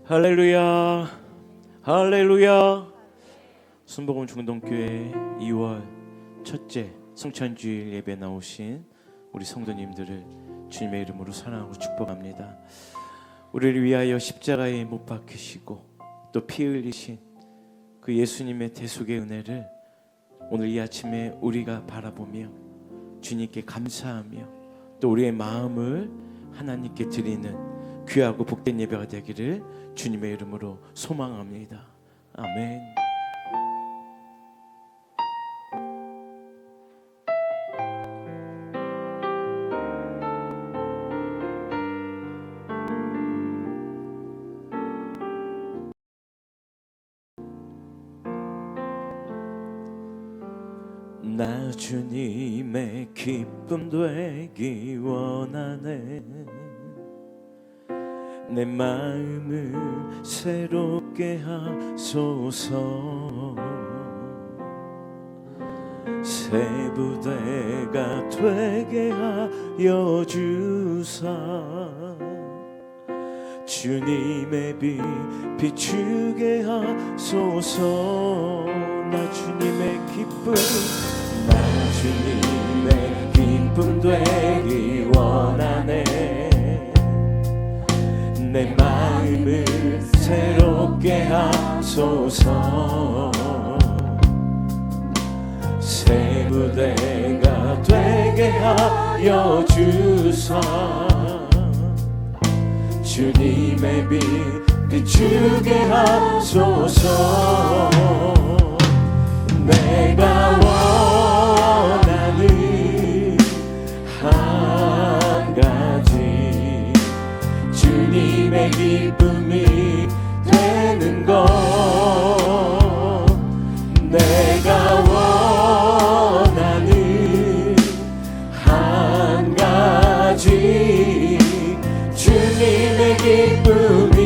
할렐루야, 할렐루야. 순복음 중동교회 2월 첫째 성찬주일 예배 나오신 우리 성도님들을 주님의 이름으로 사랑하고 축복합니다. 우리를 위하여 십자가에 못 박히시고 또 피 흘리신 그 예수님의 대속의 은혜를 오늘 이 아침에 우리가 바라보며 주님께 감사하며 또 우리의 마음을 하나님께 드리는 귀하고 복된 예배가 되기를 주님의 이름으로 소망합니다. 아멘. 나 주님의 기쁨 되기 원하네. 내 마음을 새롭게 하소서. 새 부대가 되게 하여 주사. 주님의 빛 비추게 하소서. 나 주님의 기쁨, 나 주님의 기쁨 되기 원하네. 내 마음을 새롭게 하소서. 새 부대가 되게 하여 주사. 주님의 빛 비추게 하소서. 내가 원하는 한 가지, 주님의 기쁨이 되는 것. 내가 원하는 한 가지, 주님의 기쁨이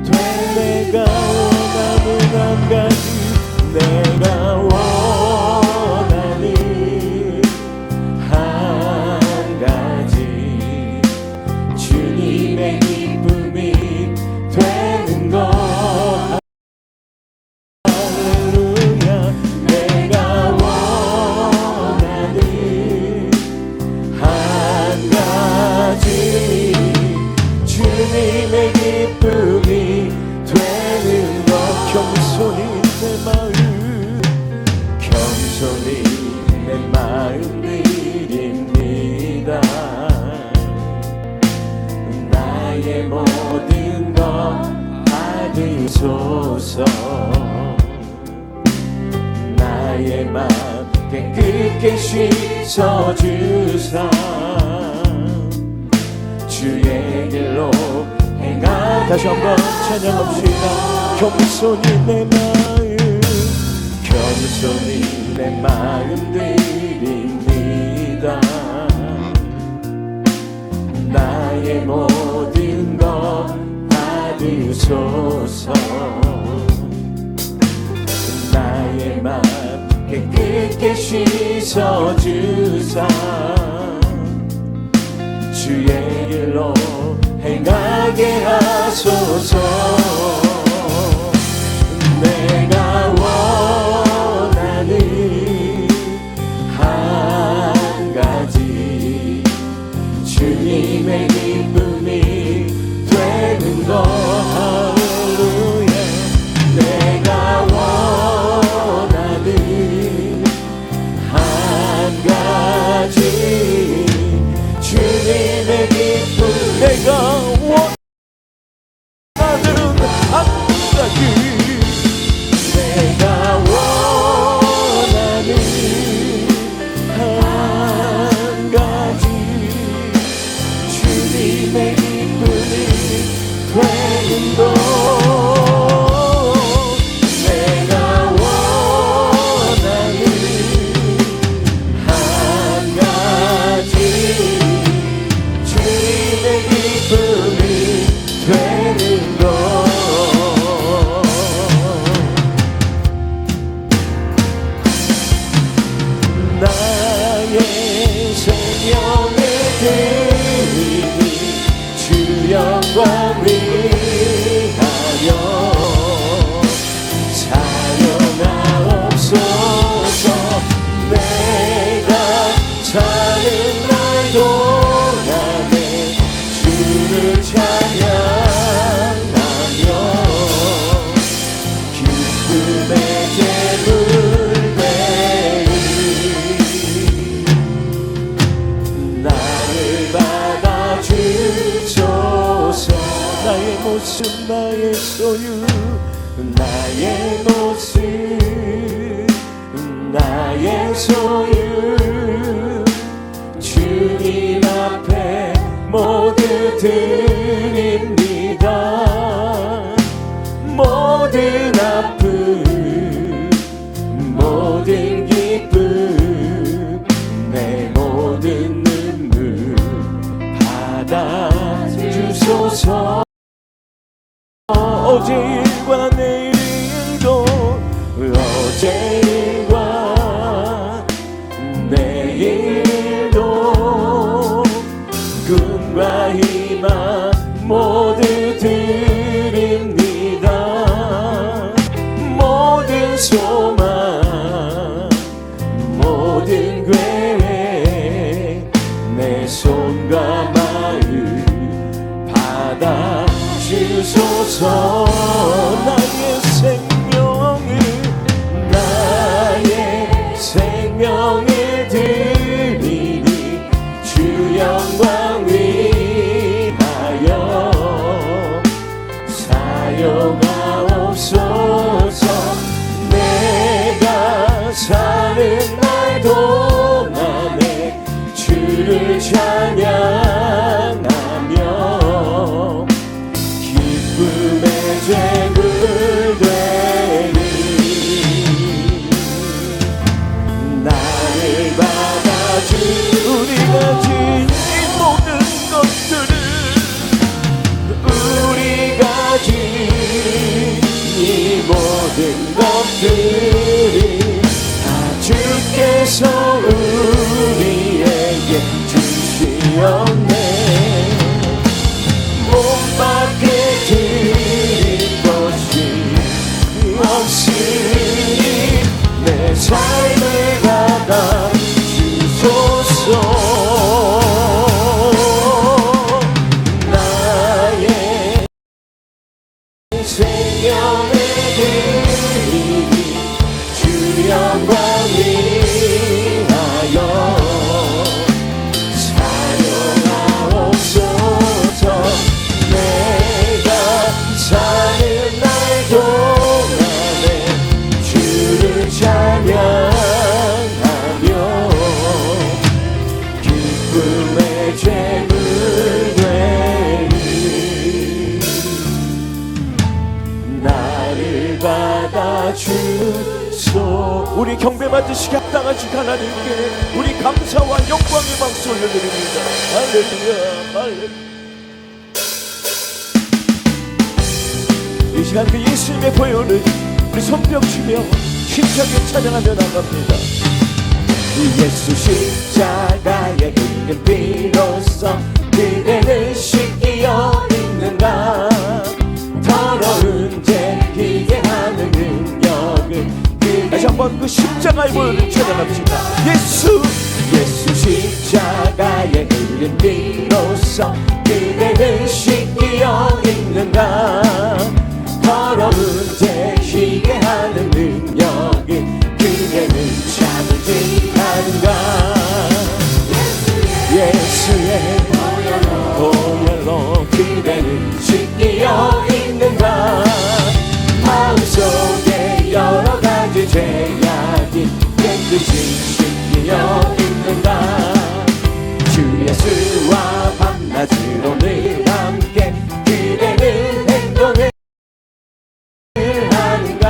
돼. 내가 원하는 한 가지, 내가 원하는 한 가지, 주님의 기쁨이 되는 것. 할렐루야. 내가 원하는 한 가지, 주님의 기쁨이 되는 것. 겸손히 내 마음, 겸손히 내 마음 드립니다. 나의 모든 것 받으소서. 나의 마음 깨끗게 씻어주사. 주의 길로 행하. 다시 한번 찬양합시다. 겸손히 내 마음, 겸손히 내 마음 드립니다. 나의 모든 것 받으소서. 나의 마음 깨끗게 씻어주사. 주의 길로 행하게 하소서. 내가 원하는 한 가지, 주님의 기쁨이 되는 것. 할렐루야. 내가 원하는 한 가지, 주님의 기쁨. 내가 원하는 한 가지, 내가 원하는 한 가지, 주님의 기쁨이 되는 것. 내가 원하는 한 가지, 주님의 기쁨이 되는 것. 나의 생명을 드리니 주 영광 위하여 나의 모습 나의 소유 나의 모습 나의 소유 주님 앞에 모두 드립니다. 모든 아픔 모든 기쁨 내 모든 눈물 받아주소서. 어제 일과 내일 일도 어제 일과 내일도 꿈과 희망 모두 드립니다. 모든 소망 모든 계획 내 손과 마음 받아주소서. 나의 생명을 드리니 주 영광 위하여 사용하옵소서. 내가 사는 날 동안에 주를 찬양하며 기쁨의 제물 되리. 나를 받아주 우리가 지닌 모든 것들을 우리가 지닌 이 모든 것들이 다 주께서 우리에게 주시었네. 몸 밖에 드릴 것이 없으니 내 삶을 받아주소서. 나의 생명을 드리니 주 영광 위하여 사용하옵소서. 내가 사는 날 동안에 주를 찬양하며 기쁨의 제물 되리. 나를 받아주소. 우리 경배받으시기 합당하신 하나님께 우리 감사와 영광의 박수 올려드립니다. 할렐루야 할렐루야. 이 시간 그 예수님의 보혈을 우리 손뼉치며 힘차게 찬양하며 나갑니다. 예수 십자가의 흘린 피로써 그대를 씻기어 있는가. 더러운 죄 희게 하는 능력을 다시 한번 그 십자가의 보혈을 찬양합시다. 예수 십자가의 흘린 피로써 그대를 씻기어 있는가. 더러운 죄 희게 하는 능력을 그대는 참지 않는가. 예수의 보혈로 그대는 씻기어 있는가. 마음속에 여러 가지 죄악이 깨끗이 씻기어 있는가. 주 예수와 밤낮으로 늘 함께 그대는 행동을 하는가.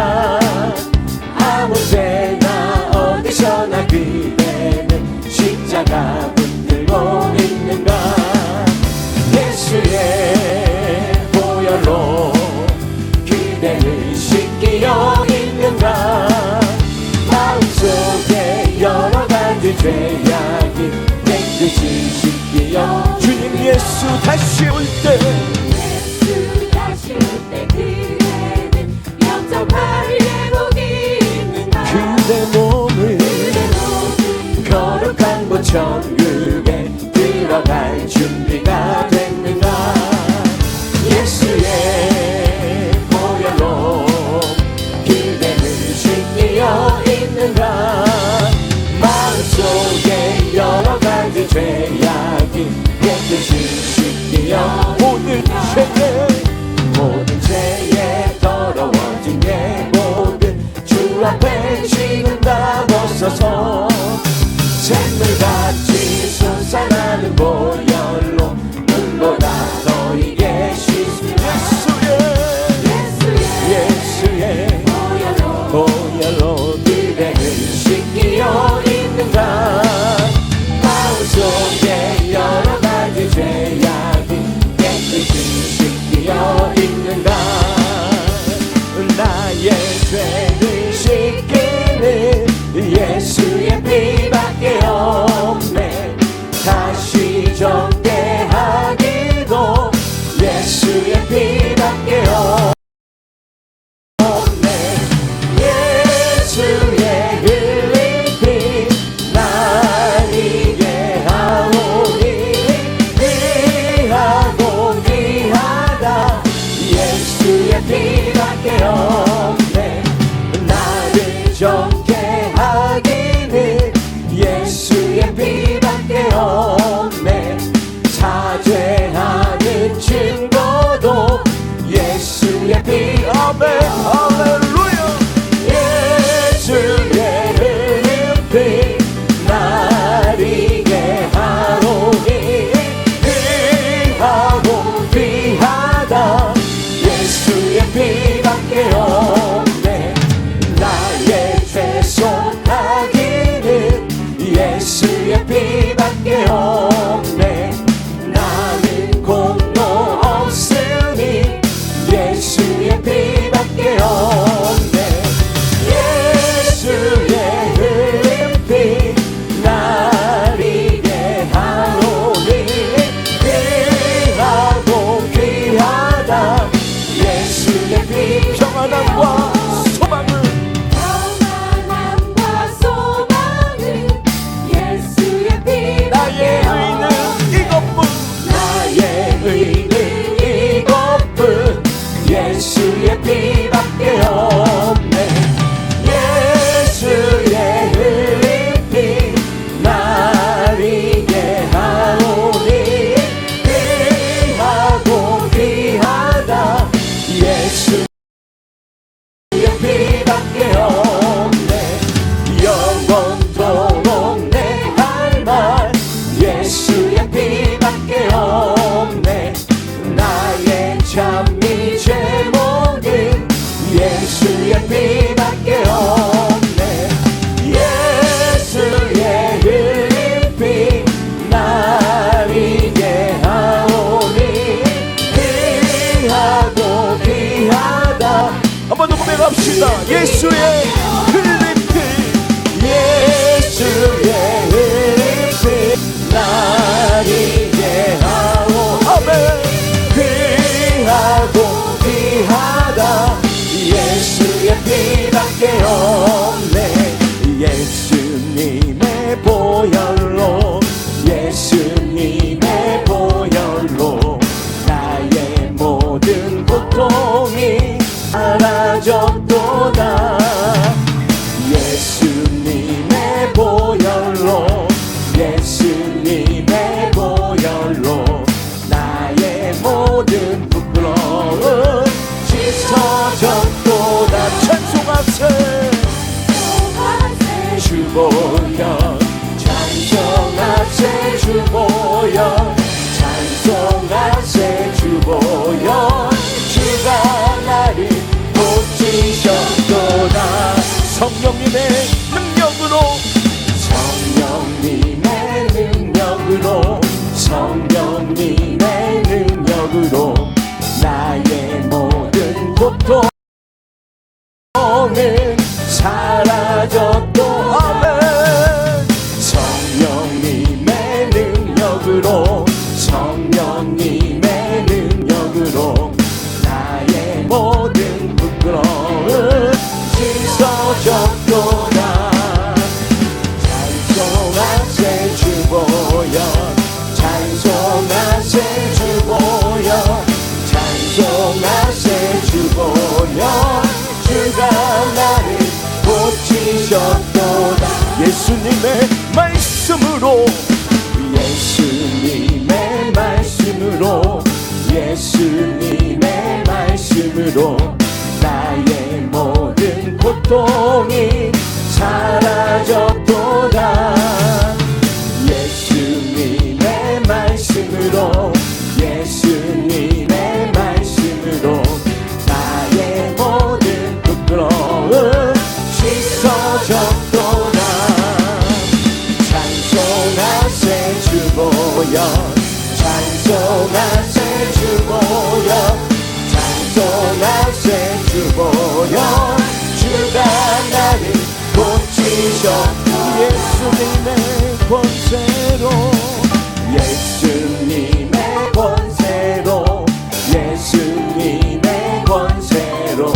아무 때나 어디서나 그대는 십자가 붙들고 있는가. 예수의 보혈로 그대를 씻기어 있는가. 마음속에 여러 가지 죄악이 깨끗이 씻기어. 주님 예수 다시 올 때 그대는 영접할 예복이 있는가. 그대 몸을 거룩한 곳 천국에 들어갈 준비가 됐는가. 예수의 보혈로 그대를 씻기어 있는가. 마음속에 여러 가지 죄악이 깨끗이 씻기어. 오늘 생애 주옵소서. 샘물같이 솟아나는 보혈로 눈보다 더 이게 씻으라. 예수의 보혈로 그대를 씻기어 있는가. 마음속에 여러 가지 죄악이 깨끗이 씻기어 있는가. 나의 죄를 씻기는 예수의 피밖에 없네. 다시 정죄하기도 예수의 피밖에 없네. 예수의 흘린 피 날 이게 하오니 귀하고 귀하다. 예수의 피밖에 없네. 나를 정죄하기는 예수의 피밖에 없네. 사죄하는 증거도 예수의 피. 아멘 할렐루야. 예수의 흘린 피 날 이게 하오니 귀하고 귀하다. 예수의 피밖에 없네. 나의 죄송하기는 예수의 피밖에 없네. 나는 공로 없으니 예수의 피밖에 없네. 예수의 흘린 피 날 이게 하오니 귀하고 귀하다. 예수의 피. 평안함과 소망을 예수의 피. 나의 의는 이것뿐. 나의 의는 이것뿐. 예수의 피밖에 없네. 예수의 흘린 피 날 이게 하오니 귀하고 귀하다. 예수의 피밖에 없네. 영원토록 내 할 말 예수의 피밖에 없네. 나의 찬미 제목은 예수의 피밖에 없네. 예수의 흘린 피 날 이게 하오니 귀하고 귀하다. 한번 더 고백합시다. 예수의 흘린 피. 예수의 흘린 피 날 이게 하오. 아멘. 귀하고 귀하다. 예수의 피밖에 없네. 예수님의 보혈로 예수님의 보혈로 나의 모든 고통이 사라졌도다. 예수님의 보혈로 예수님의 보혈로 나의 모든 부끄러움 씻어졌도다. 찬송하세 주보혈. 찬송하세 주보혈. 찬송하세 주보혈. 주가 나를 고치셨도다. 성령님의 능력으로 성령님의 능력으로 성령님의 능력으로 나의 모든 고통은 사라졌도. 아멘. 성령님의 능력으로 성령님의 능력으로 나의 모든 부끄러움 씻어졌도다. 찬송하세 주보혈. 찬송하세 주보혈. 찬송하세 주보혈. 주가 나를 고치셨도다. 예수님의 말씀으로 예수님의 말씀으로 예수님의 말씀으로 나의 모든 고통이 사라졌다. 것에 주보여 주가 나를 고치셨고 예수님의 권세로 예수님의 권세로 예수님의 권세로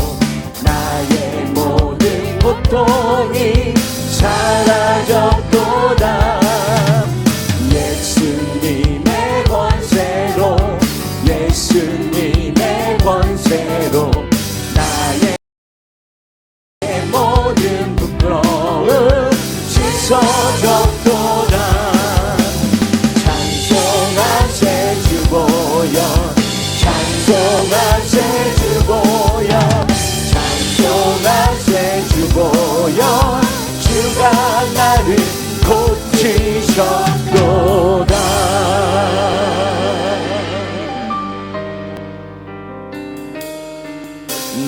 나의 모든 고통이 사라졌도다 예수님의 권세로 예수님의 권세로 나의 모든 부끄러움 씻어졌도다 찬송하세 주보여 찬송하세 주보여 찬송하세 주보여 주가 나를 고치셨도다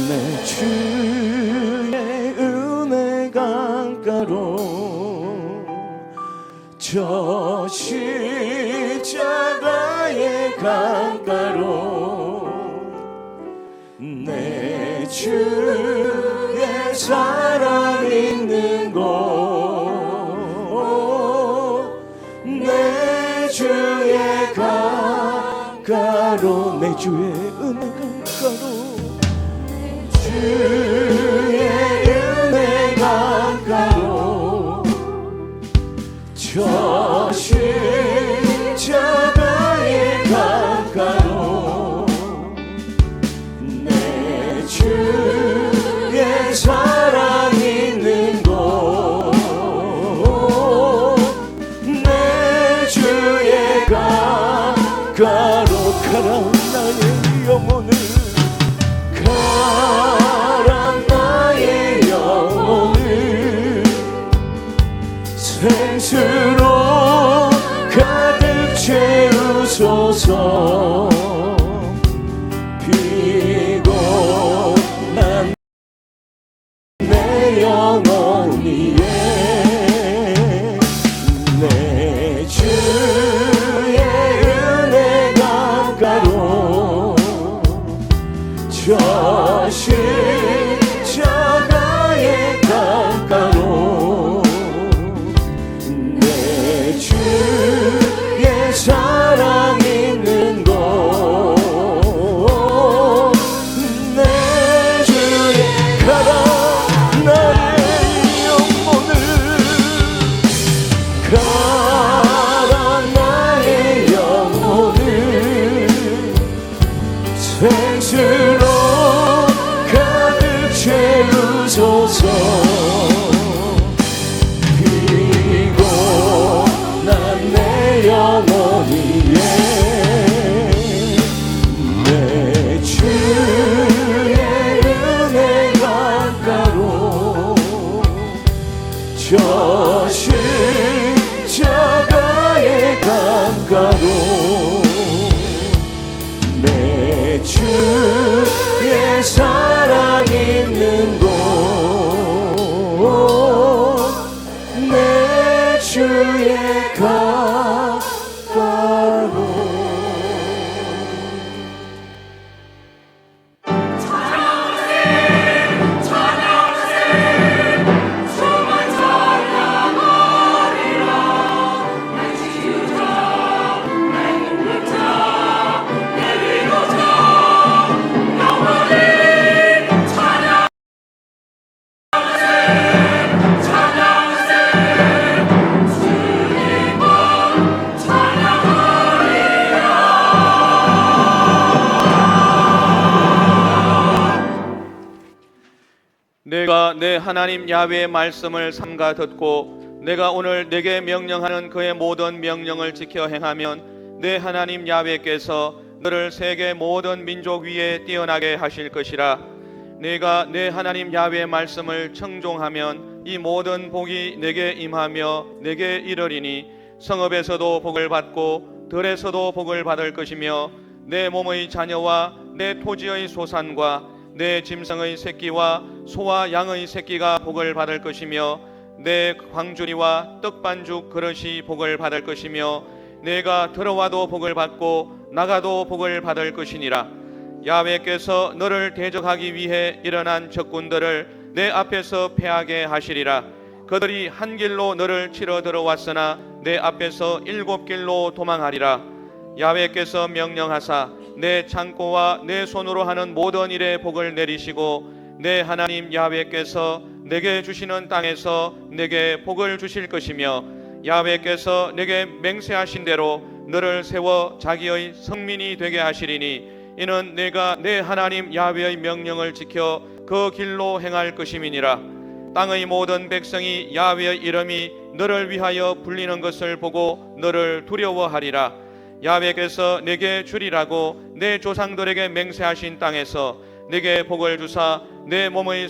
내 주의 은혜 강가로 저 십자가의 강가로 내 주의 사랑 있는 곳 내 주의 강가로 내 주의 은혜 강가로 주의 은혜 강가로 저 십자가의 강가로 내 주의 사랑 있는 곳 내 주의 강가로 가라 나의 영혼을 가라 나의 영혼을 생수로 가득 채우소서 피곤한 내 영혼 위에 내 주의 은혜 강가로 저 십자가의 강가로 내 주의 사랑 있는 곳 내 주의 가라 나의 영혼을 가라 나의 영혼을 생수로 가득 채우소서 피곤한 내 영혼 위에 내 주의 은혜 강가로 저 십자가의 강가로 내 주의 사랑 있는 곳 내 주의 강가로 내가 내 하나님 야훼의 말씀을 삼가 듣고 내가 오늘 내게 명령하는 그의 모든 명령을 지켜 행하면 내 하나님 야훼께서 너를 세계 모든 민족 위에 뛰어나게 하실 것이라. 내가 내 하나님 야훼의 말씀을 청종하면 이 모든 복이 내게 임하며 내게 이르리니 성읍에서도 복을 받고 들에서도 복을 받을 것이며 내 몸의 자녀와 내 토지의 소산과 내 짐승의 새끼와 소와 양의 새끼가 복을 받을 것이며 내 광주리와 떡반죽 그릇이 복을 받을 것이며 내가 들어와도 복을 받고 나가도 복을 받을 것이니라. 야훼께서 너를 대적하기 위해 일어난 적군들을 내 앞에서 패하게 하시리라. 그들이 한 길로 너를 치러 들어왔으나 내 앞에서 7길로 도망하리라. 야훼께서 명령하사 내 창고와 내 손으로 하는 모든 일에 복을 내리시고 내 하나님 야훼께서 내게 주시는 땅에서 내게 복을 주실 것이며 야훼께서 내게 맹세하신 대로 너를 세워 자기의 성민이 되게 하시리니 이는 내가 내 하나님 야훼의 명령을 지켜 그 길로 행할 것임이니라. 땅의 모든 백성이 야훼의 이름이 너를 위하여 불리는 것을 보고 너를 두려워하리라. 야훼께서 내게 주리라고 내 조상들에게 맹세하신 땅에서 내게 복을 주사 내 몸의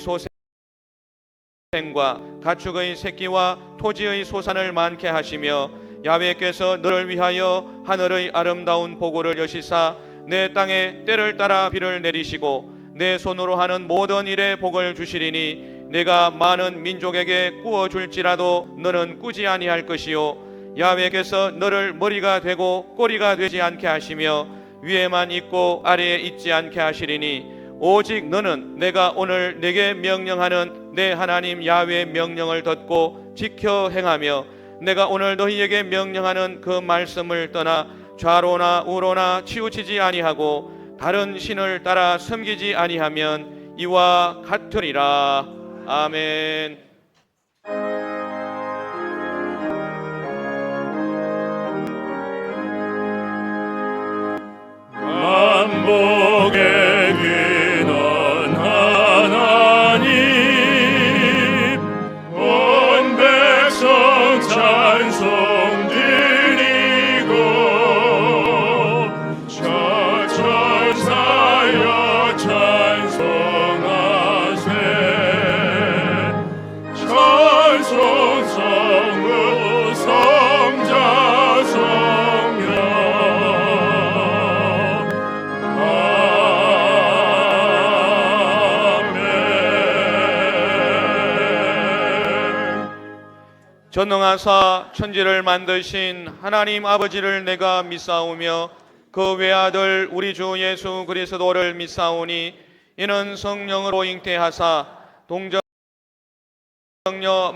소생과 가축의 새끼와 토지의 소산을 많게 하시며 야훼께서 너를 위하여 하늘의 아름다운 보고를 여시사 내 땅에 때를 따라 비를 내리시고 내 손으로 하는 모든 일에 복을 주시리니 내가 많은 민족에게 꾸어줄지라도 너는 꾸지 아니할 것이요 야훼께서 너를 머리가 되고 꼬리가 되지 않게 하시며 위에만 있고 아래에 있지 않게 하시리니 오직 너는 내가 오늘 내게 명령하는 내 하나님 야훼의 명령을 듣고 지켜 행하며 내가 오늘 너희에게 명령하는 그 말씀을 떠나 좌로나 우로나 치우치지 아니하고 다른 신을 따라 섬기지 아니하면 이와 같으리라. 아멘. 만복의 귀한 하나님 온 백성 찬송 드리고 천천사여 찬송하세 찬송 성부 성자 성령 전능하사 천지를 만드신 하나님 아버지를 내가 믿사오며 그 외아들 우리 주 예수 그리스도를 믿사오니 이는 성령으로 잉태하사 동정녀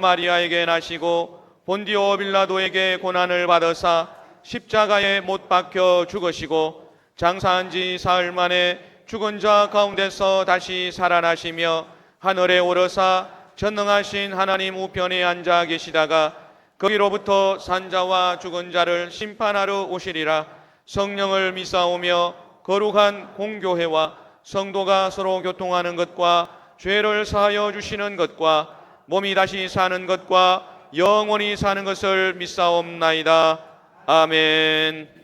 마리아에게 나시고 본디오 빌라도에게 고난을 받으사 십자가에 못 박혀 죽으시고 장사한 지 사흘 만에 죽은 자 가운데서 다시 살아나시며 하늘에 오르사 전능하신 하나님 우편에 앉아 계시다가 거기로부터 산자와 죽은 자를 심판하러 오시리라. 성령을 믿사오며 거룩한 공교회와 성도가 서로 교통하는 것과 죄를 사하여 주시는 것과 몸이 다시 사는 것과 영원히 사는 것을 믿사옵나이다. 아멘.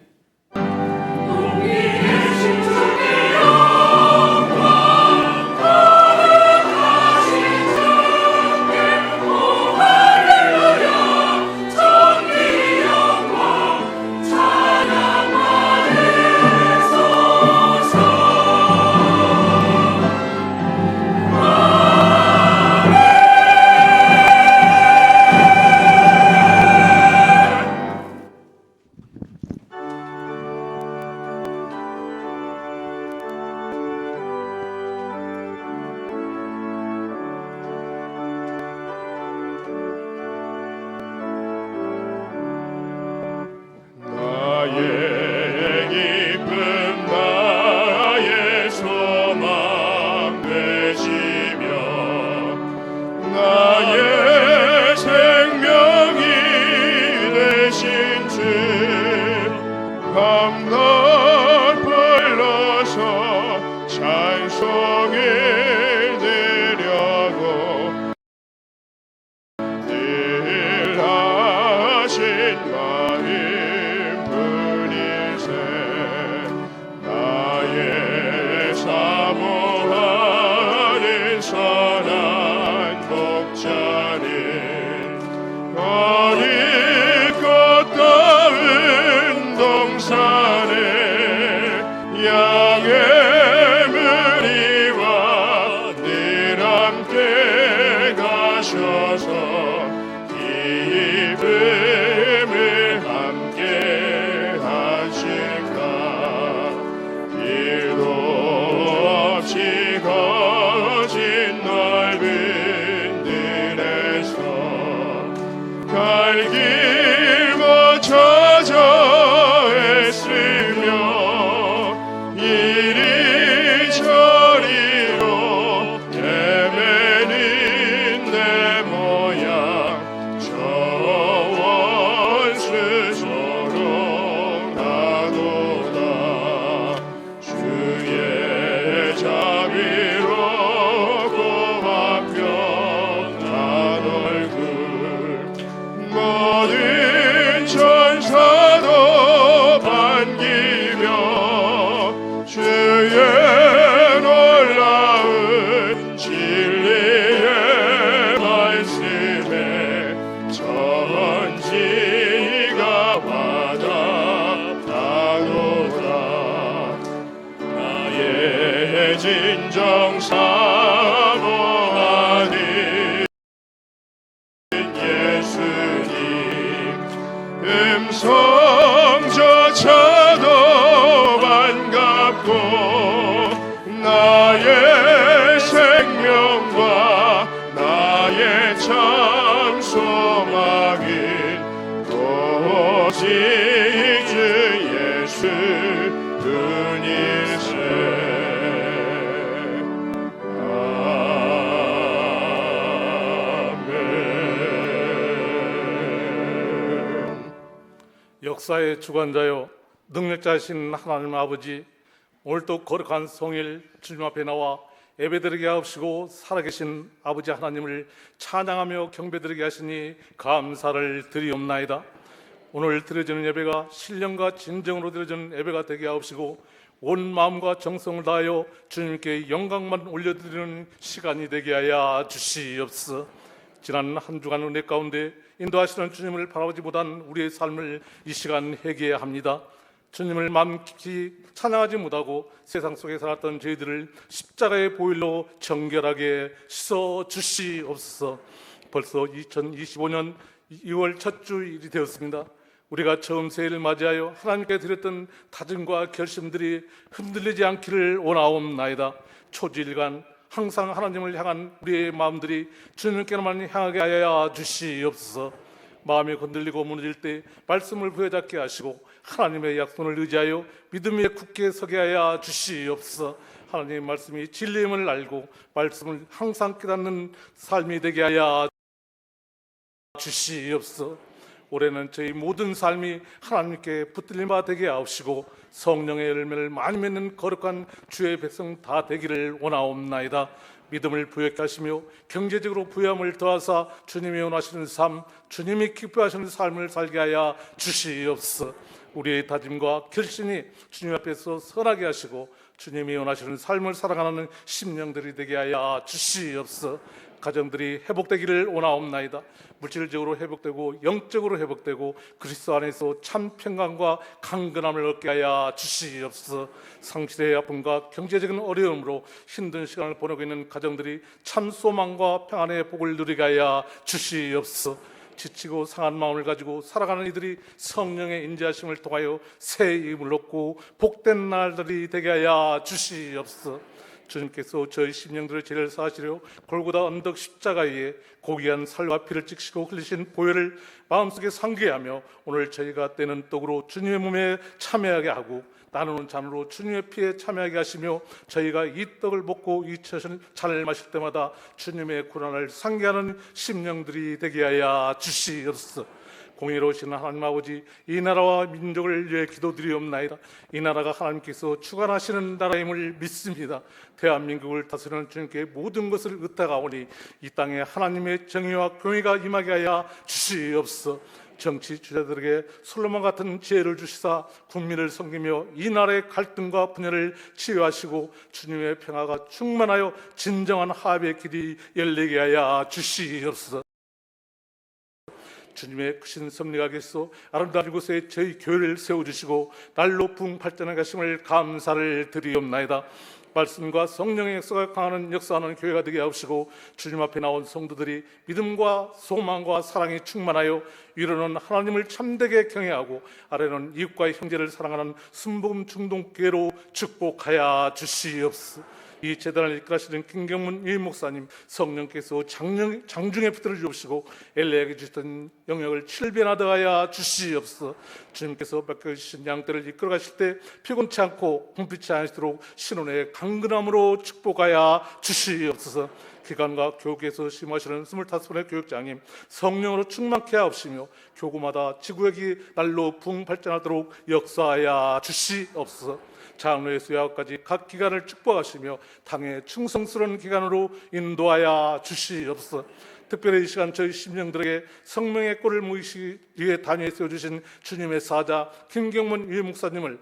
양의 무리와 역사의 주관자요 능력자이신 하나님 아버지, 오늘도 거룩한 성일 주님 앞에 나와 예배드리게 하옵시고 살아계신 아버지 하나님을 찬양하며 경배드리게 하시니 감사를 드리옵나이다. 오늘 드려지는 예배가 신령과 진정으로 드려지는 예배가 되게 하옵시고 온 마음과 정성을 다하여 주님께 영광만 올려드리는 시간이 되게 하여 주시옵소서. 지난 한 주간 은혜 가운데 인도하시는 주님을 바라보지 못한 우리의 삶을 이 시간 회개해야 합니다. 주님을 마음 깊이 찬양하지 못하고 세상 속에 살았던 저희들을 십자가의 보혈로 정결하게 씻어 주시옵소서. 벌써 2025년 2월 첫 주일이 되었습니다. 우리가 처음 새해를 맞이하여 하나님께 드렸던 다짐과 결심들이 흔들리지 않기를 원하옵나이다. 초지일간 항상 하나님을 향한 우리의 마음들이 주님께만 향하게 하여 주시옵소서. 마음이 건들리고 무너질 때 말씀을 부여잡게 하시고 하나님의 약속을 의지하여 믿음에 굳게 서게 하여 주시옵소서. 하나님의 말씀이 진리임을 알고 말씀을 항상 깨닫는 삶이 되게 하여 주시옵소서. 올해는 저희 모든 삶이 하나님께 붙들린 바 되게 하옵시고 성령의 열매를 많이 맺는 거룩한 주의 백성 다 되기를 원하옵나이다. 믿음을 부여케 하시며 경제적으로 부여함을 더하사 주님이 원하시는 삶, 주님이 기뻐하시는 삶을 살게 하여 주시옵소서. 우리의 다짐과 결심이 주님 앞에서 선하게 하시고 주님이 원하시는 삶을 살아가는 심령들이 되게 하여 주시옵소서. 가정들이 회복되기를 원하옵나이다. 물질적으로 회복되고 영적으로 회복되고 그리스도 안에서 참 평강과 강건함을 얻게 하여 주시옵소서. 상실의 아픔과 경제적인 어려움으로 힘든 시간을 보내고 있는 가정들이 참 소망과 평안의 복을 누리게 하여 주시옵소서. 지치고 상한 마음을 가지고 살아가는 이들이 성령의 인자하심을 통하여 새 힘을 얻고 복된 날들이 되게 하여 주시옵소서. 주님께서 저희 심령들의 죄를 사하시려 골고다 언덕 십자가에 고귀한 살과 피를 찍으시고 흘리신 보혈을 마음속에 상기하며 오늘 저희가 떼는 떡으로 주님의 몸에 참여하게 하고 나누는 잔으로 주님의 피에 참여하게 하시며 저희가 이 떡을 먹고 이 잔을 마실 때마다 주님의 고난을 상기하는 심령들이 되게 하여 주시옵소서. 공의로우신 하나님 아버지, 이 나라와 민족을 위해 기도드리옵나이다. 이 나라가 하나님께서 주관하시는 나라임을 믿습니다. 대한민국을 다스리는 주님께 모든 것을 의탁하오니 이 땅에 하나님의 정의와 공의가 임하게 하여 주시옵소서. 정치 주자들에게 솔로몬 같은 지혜를 주시사 국민을 섬기며 이 나라의 갈등과 분열을 치유하시고 주님의 평화가 충만하여 진정한 화합의 길이 열리게 하여 주시옵소서. 주님의 크신 섭리가 계소 아름다운 곳에 저희 교회를 세워주시고 날로 부흥발전해 가심을 감사를 드리옵나이다. 말씀과 성령의 역사가 강하는 역사하는 교회가 되게 하옵시고 주님 앞에 나온 성도들이 믿음과 소망과 사랑이 충만하여 위로는 하나님을 참되게 경외하고 아래는 이웃과 형제를 사랑하는 순복음 중동교회로 축복하여 주시옵소서. 이 재단을 이끌하시는 김경문 유임 목사님, 성령께서 장중에 붙들어 주옵시고 엘리야에게 주셨던 영역을 7배나 더하여 주시옵소서. 주님께서 맡겨주신 양떼를 이끌어 가실 때 피곤치 않고 궁핍치 않도록 신혼의 강건함으로 축복하여 주시옵소서. 기관과 교육에서 심하시는 25분의 교육장님, 성령으로 충만케 하옵시며 교구마다 지구역이 날로 부흥발전하도록 역사하여 주시옵소서. 장로의 수야까지 각 기관을 축복하시며 당의 충성스러운 기관으로 인도하여 주시옵소서. 특별히 이 시간 저희 심령들에게 성령의 꼴을 모이시기 위해 단위에 세워주신 주님의 사자 김경문 유임 목사님을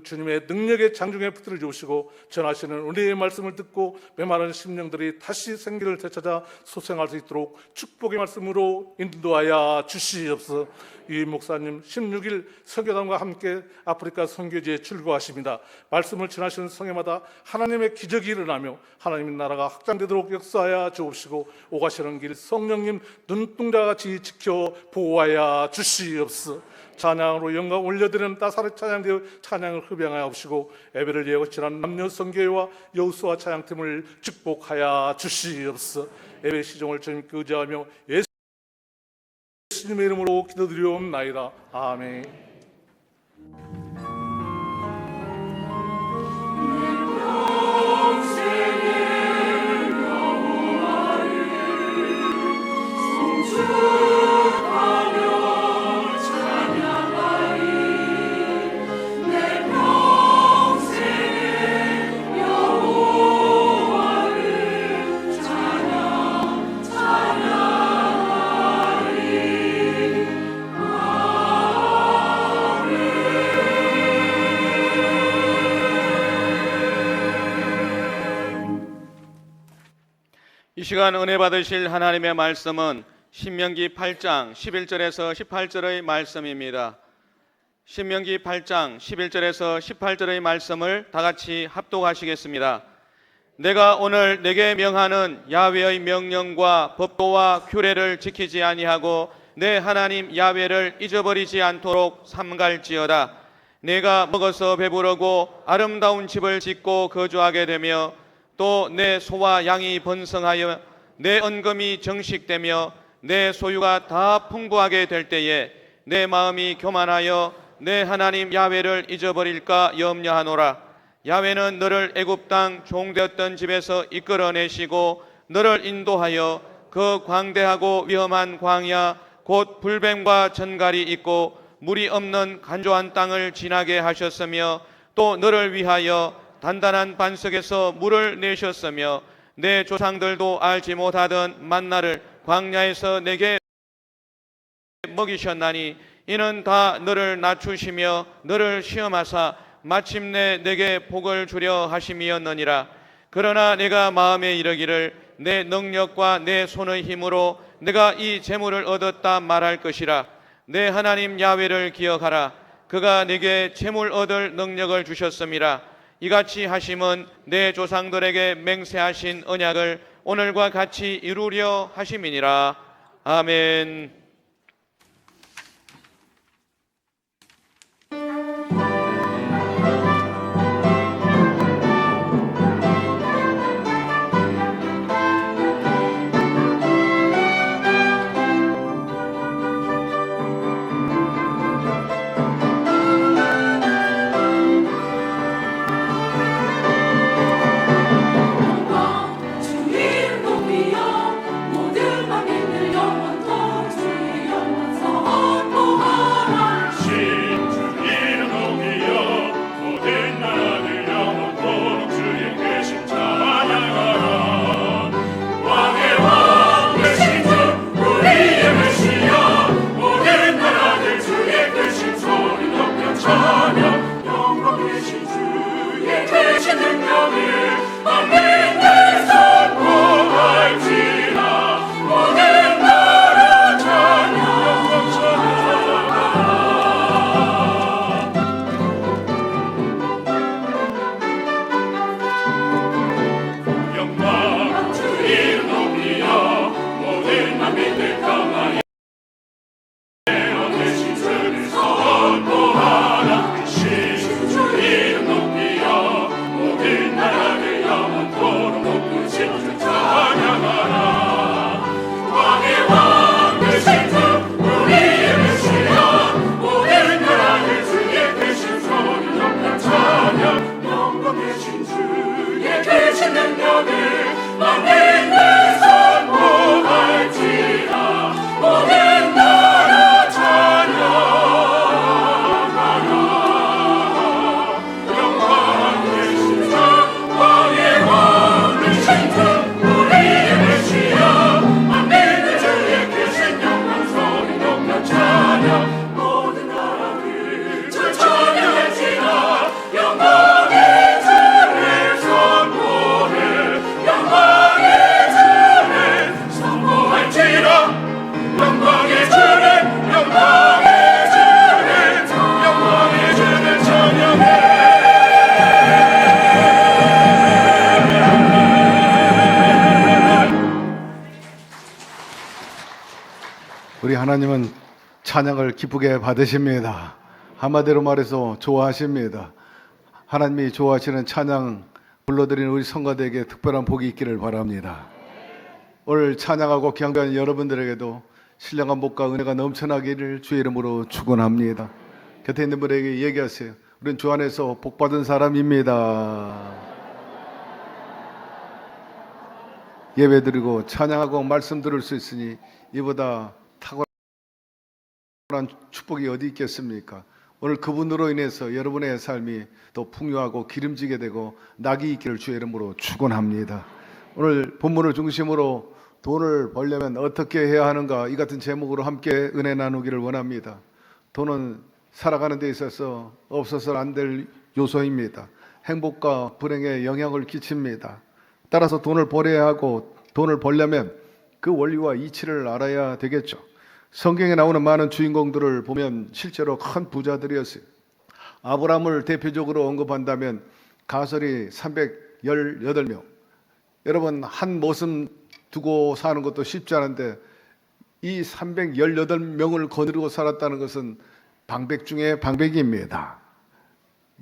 주님의 능력의 장중에 붙들어 주시고 전하시는 은혜의 말씀을 듣고 메마른 심령들이 다시 생기를 되찾아 소생할 수 있도록 축복의 말씀으로 인도하여 주시옵소서. 유임 목사님 16일 선교단과 함께 아프리카 선교지에 출고하십니다. 말씀을 전하시는 성회마다 하나님의 기적이 일어나며 하나님의 나라가 확장되도록 역사하여 주옵시고 오가시는 길 성령님 눈동자같이 지켜 보호하여 주시옵소서. 찬양으로 영광 올려드리는 따사로 찬양되어 찬양을 흡양하옵시고 예배를 예고치는 남녀 성교회와 여우수와 찬양팀을 축복하여 주시옵소서. 예배 시종을 주님께 의지하며 예수님의 이름으로 기도드리옵나이다. 아멘. 찬양하리 이 시간 은혜 받으실 하나님의 말씀은 신명기 8장 11절에서 18절의 말씀입니다. 신명기 8장 11절에서 18절의 말씀을 다 같이 합독하시겠습니다. 내가 오늘 내게 명하는 야훼의 명령과 법도와 규례를 지키지 아니하고 내 하나님 야훼를 잊어버리지 않도록 삼갈지어다. 내가 먹어서 배부르고 아름다운 집을 짓고 거주하게 되며 또 내 소와 양이 번성하여 내 언금이 정식되며 내 소유가 다 풍부하게 될 때에 내 마음이 교만하여 내 하나님 야훼를 잊어버릴까 염려하노라. 야훼는 너를 애굽 땅 종되었던 집에서 이끌어내시고 너를 인도하여 그 광대하고 위험한 광야 곧 불뱀과 전갈이 있고 물이 없는 간조한 땅을 지나게 하셨으며 또 너를 위하여 단단한 반석에서 물을 내셨으며 내 조상들도 알지 못하던 만나를 광야에서 내게 먹이셨나니 이는 다 너를 낮추시며 너를 시험하사 마침내 내게 복을 주려 하심이었느니라. 그러나 내가 마음에 이르기를 내 능력과 내 손의 힘으로 내가 이 재물을 얻었다 말할 것이라. 내 하나님 야훼를 기억하라. 그가 내게 재물 얻을 능력을 주셨음이라. 이같이 하심은 내 조상들에게 맹세하신 언약을 오늘과 같이 이루려 하심이니라. 아멘. 우리 하나님은 찬양을 기쁘게 받으십니다. 한마디로 말해서 좋아하십니다. 하나님이 좋아하시는 찬양 불러드리는 우리 성가대에게 특별한 복이 있기를 바랍니다. 오늘 찬양하고 경배하는 여러분들에게도 신령한 복과 은혜가 넘쳐나기를 주의 이름으로 축원합니다. 곁에 있는 분에게 얘기하세요. 우리는 주 안에서 복받은 사람입니다. 예배드리고 찬양하고 말씀 들을 수 있으니 이보다 탁월한 축복이 어디 있겠습니까? 오늘 그분으로 인해서 여러분의 삶이 더 풍요하고 기름지게 되고 낙이 있기를 주의 이름으로 축원합니다. 오늘 본문을 중심으로 돈을 벌려면 어떻게 해야 하는가, 이 같은 제목으로 함께 은혜 나누기를 원합니다. 돈은 살아가는 데 있어서 없어서는 안 될 요소입니다. 행복과 불행에 영향을 끼칩니다. 따라서 돈을 벌어야 하고 돈을 벌려면 그 원리와 이치를 알아야 되겠죠. 성경에 나오는 많은 주인공들을 보면 실제로 큰 부자들이었어요. 아브라함을 대표적으로 언급한다면 가설이 318명. 여러분, 한 모습 두고 사는 것도 쉽지 않은데 이 318명을 거느리고 살았다는 것은 방백 중에 방백입니다.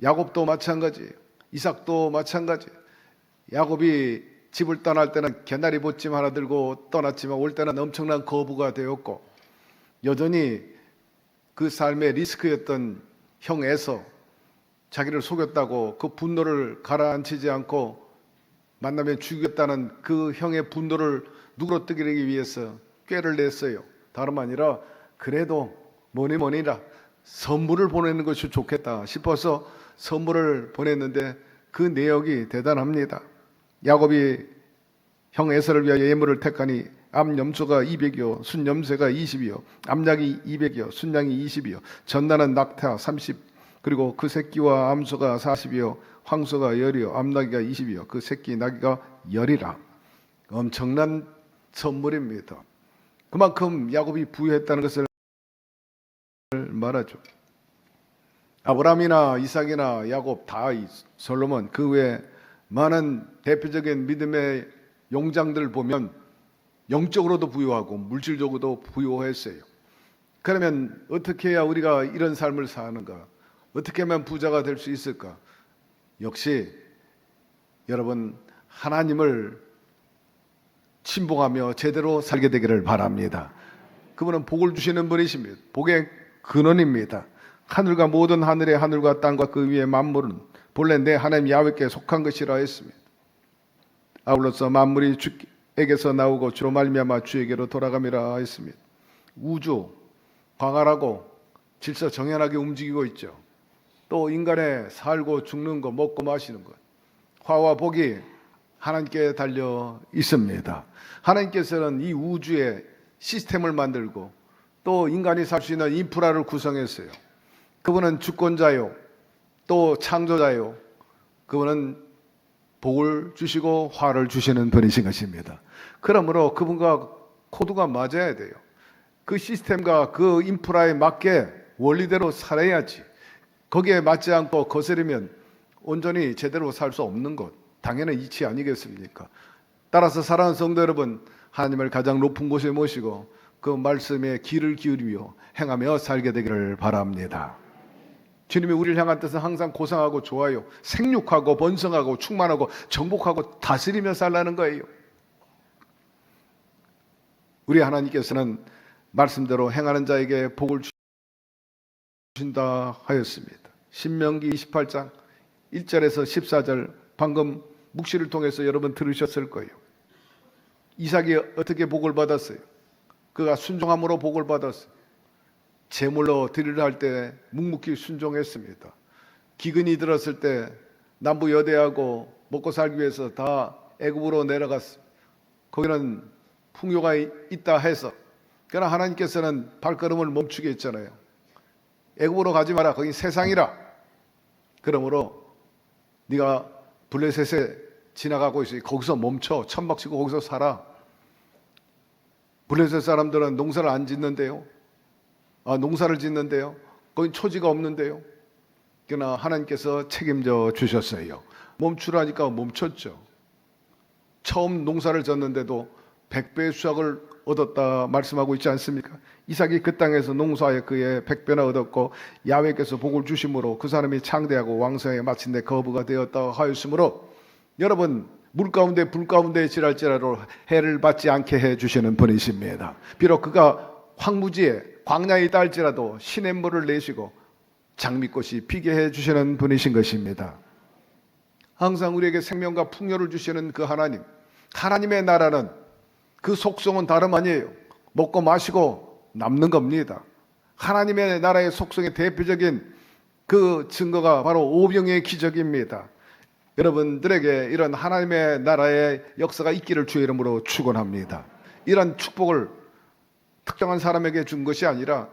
야곱도 마찬가지예요. 이삭도 마찬가지예요. 야곱이 집을 떠날 때는 개나리 보찜 하나 들고 떠났지만 올 때는 엄청난 거부가 되었고, 여전히 그 삶의 리스크였던 형 에서 자기를 속였다고 그 분노를 가라앉히지 않고 만나면 죽였다는 그 형의 분노를 누그러뜨리기 위해서 꾀를 냈어요. 다름 아니라 그래도 뭐니라 선물을 보내는 것이 좋겠다 싶어서 선물을 보냈는데 그 내역이 대단합니다. 야곱이 형 에서를 위하여 예물을 택하니 암염소가 200이요 순염새가 20이요 암약이 200이요 순양이 20이요 전나는 낙타 30 그리고 그 새끼와 암소가 40이요 황소가 10이요 암나기가 20이요 그 새끼 나기가 10이라. 엄청난 선물입니다. 그만큼 야곱이 부유했다는 것을 말하죠. 아브라함이나 이삭이나 야곱, 다윗, 솔로몬, 그 외에 많은 대표적인 믿음의 용장들을 보면 영적으로도 부유하고 물질적으로도 부유했어요. 그러면 어떻게 해야 우리가 이런 삶을 사는가? 어떻게 하면 부자가 될 수 있을까? 역시 여러분, 하나님을 신봉하며 제대로 살게 되기를 바랍니다. 그분은 복을 주시는 분이십니다. 복의 근원입니다. 하늘과 모든 하늘의 하늘과 땅과 그 위의 만물은 본래 내 하나님 야훼께 속한 것이라 했습니다. 아울러서 만물이 주에게서 나오고 주로 말미암아 주에게로 돌아감이라 했습니다. 우주 광활하고 질서 정연하게 움직이고 있죠. 또 인간의 살고 죽는 것, 먹고 마시는 것, 화와 복이 하나님께 달려 있습니다. 하나님께서는 이 우주에 시스템을 만들고 또 인간이 살 수 있는 인프라를 구성했어요. 그분은 주권자요, 또 창조자요. 그분은 복을 주시고 화를 주시는 분이신 것입니다. 그러므로 그분과 코드가 맞아야 돼요. 그 시스템과 그 인프라에 맞게 원리대로 살아야지. 거기에 맞지 않고 거스르면 온전히 제대로 살 수 없는 것, 당연한 이치 아니겠습니까? 따라서 사랑하는 성도 여러분, 하나님을 가장 높은 곳에 모시고 그 말씀에 귀를 기울이며 행하며 살게 되기를 바랍니다. 주님이 우리를 향한 뜻은 항상 고상하고 좋아요. 생육하고 번성하고 충만하고 정복하고 다스리며 살라는 거예요. 우리 하나님께서는 말씀대로 행하는 자에게 복을 주신다 하였습니다. 신명기 28장 1절에서 14절, 방금 묵시를 통해서 여러분 들으셨을 거예요. 이삭이 어떻게 복을 받았어요? 그가 순종함으로 복을 받았어요. 제물로 드리려 할 때 묵묵히 순종했습니다. 기근이 들었을 때 남부 여대하고 먹고 살기 위해서 다 애굽으로 내려갔어요. 거기는 풍요가 있다 해서. 그러나 하나님께서는 발걸음을 멈추게 했잖아요. 애굽으로 가지 마라, 거기 세상이라. 그러므로 네가 블레셋에 지나가고 있으니 거기서 멈춰, 천막치고 거기서 살아. 블레셋 사람들은 농사를 안 짓는데요. 농사를 짓는데요. 거기 초지가 없는데요. 그러나 하나님께서 책임져 주셨어요. 멈추라니까 멈췄죠. 처음 농사를 졌는데도 100배의 수확을 얻었다 말씀하고 있지 않습니까? 이삭이 그 땅에서 농사에 그의 100배나 얻었고 야훼께서 복을 주심으로 그 사람이 창대하고 왕성하게 마침내 거부가 되었다 하였으므로, 여러분, 물 가운데 불 가운데 지랄지라도 해를 받지 않게 해주시는 분이십니다. 비록 그가 황무지에 광야에 있다 할지라도 시냇물을 내시고 장미꽃이 피게 해주시는 분이신 것입니다. 항상 우리에게 생명과 풍요를 주시는 그 하나님, 하나님의 나라는 그 속성은 다름 아니에요. 먹고 마시고 남는 겁니다. 하나님의 나라의 속성의 대표적인 그 증거가 바로 오병이의 기적입니다. 여러분들에게 이런 하나님의 나라의 역사가 있기를 주의 이름으로 축원합니다. 이런 축복을 특정한 사람에게 준 것이 아니라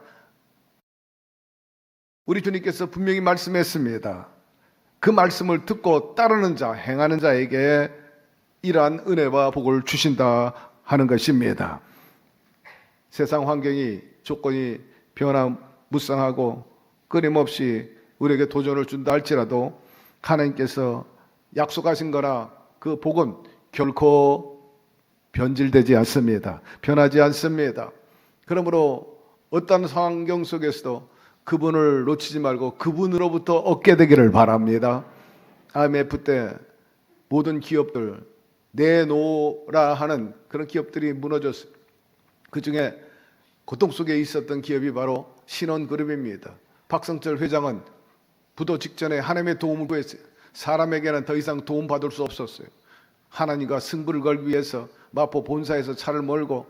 우리 주님께서 분명히 말씀했습니다. 그 말씀을 듣고 따르는 자, 행하는 자에게 이러한 은혜와 복을 주신다 하는 것입니다. 세상 환경이 조건이 변화무쌍하고 끊임없이 우리에게 도전을 준다 할지라도 하나님께서 약속하신 거나 그 복은 결코 변질되지 않습니다. 변하지 않습니다. 그러므로 어떤 환경 속에서도 그분을 놓치지 말고 그분으로부터 얻게 되기를 바랍니다. IMF 때 모든 기업들 내놓으라 하는 그런 기업들이 무너졌어요. 그 중에 고통 속에 있었던 기업이 바로 신원그룹입니다. 박성철 회장은 부도 직전에 하나님의 도움을 구했어요. 사람에게는 더 이상 도움받을 수 없었어요. 하나님과 승부를 걸기 위해서 마포 본사에서 차를 몰고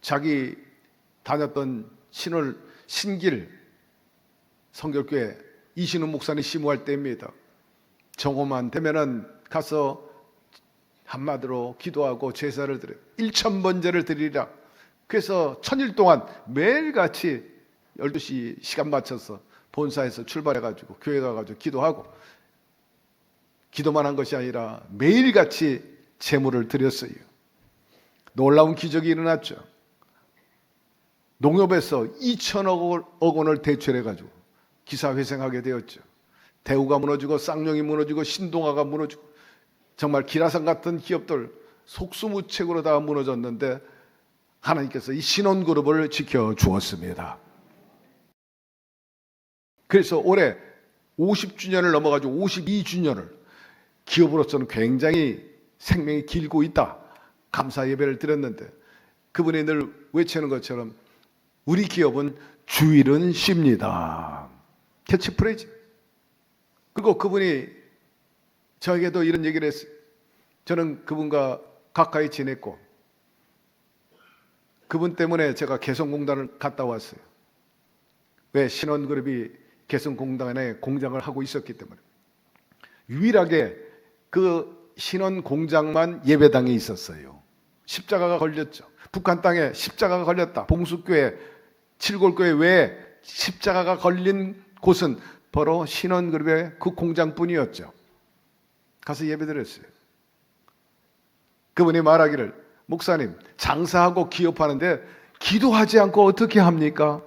자기 다녔던 신길 성결교회 이신우 목사님 심호할 때입니다. 정오만 되면은 가서 한마디로 기도하고 제사를 드려요. 1000번제를 드리라. 그래서 1000일 동안 매일같이 12시 시간 맞춰서 본사에서 출발해가지고 교회 가가지고 기도하고, 기도만 한 것이 아니라 매일같이 제물을 드렸어요. 놀라운 기적이 일어났죠. 농협에서 2천억 원을 대출해가지고 기사회생하게 되었죠. 대우가 무너지고 쌍용이 무너지고 신동아가 무너지고 정말 기라산 같은 기업들 속수무책으로 다 무너졌는데 하나님께서 이 신원그룹을 지켜주었습니다. 그래서 올해 50주년을 넘어가지고 52주년을 기업으로서는 굉장히 생명이 길고 있다, 감사 예배를 드렸는데 그분이 늘 외치는 것처럼 우리 기업은 주일은 쉽니다. 캐치프레이즈. 그리고 그분이 저에게도 이런 얘기를 했어요. 저는 그분과 가까이 지냈고 그분 때문에 제가 개성공단을 갔다 왔어요. 왜? 신원그룹이 개성공단에 공장을 하고 있었기 때문에. 유일하게 그 신원공장만 예배당에 있었어요. 십자가가 걸렸죠. 북한 땅에 십자가가 걸렸다. 봉숙교회, 칠골교회 외에 십자가가 걸린 곳은 바로 신원그룹의 그 공장뿐이었죠. 가서 예배드렸어요. 그분이 말하기를, 목사님, 장사하고 기업하는데 기도하지 않고 어떻게 합니까?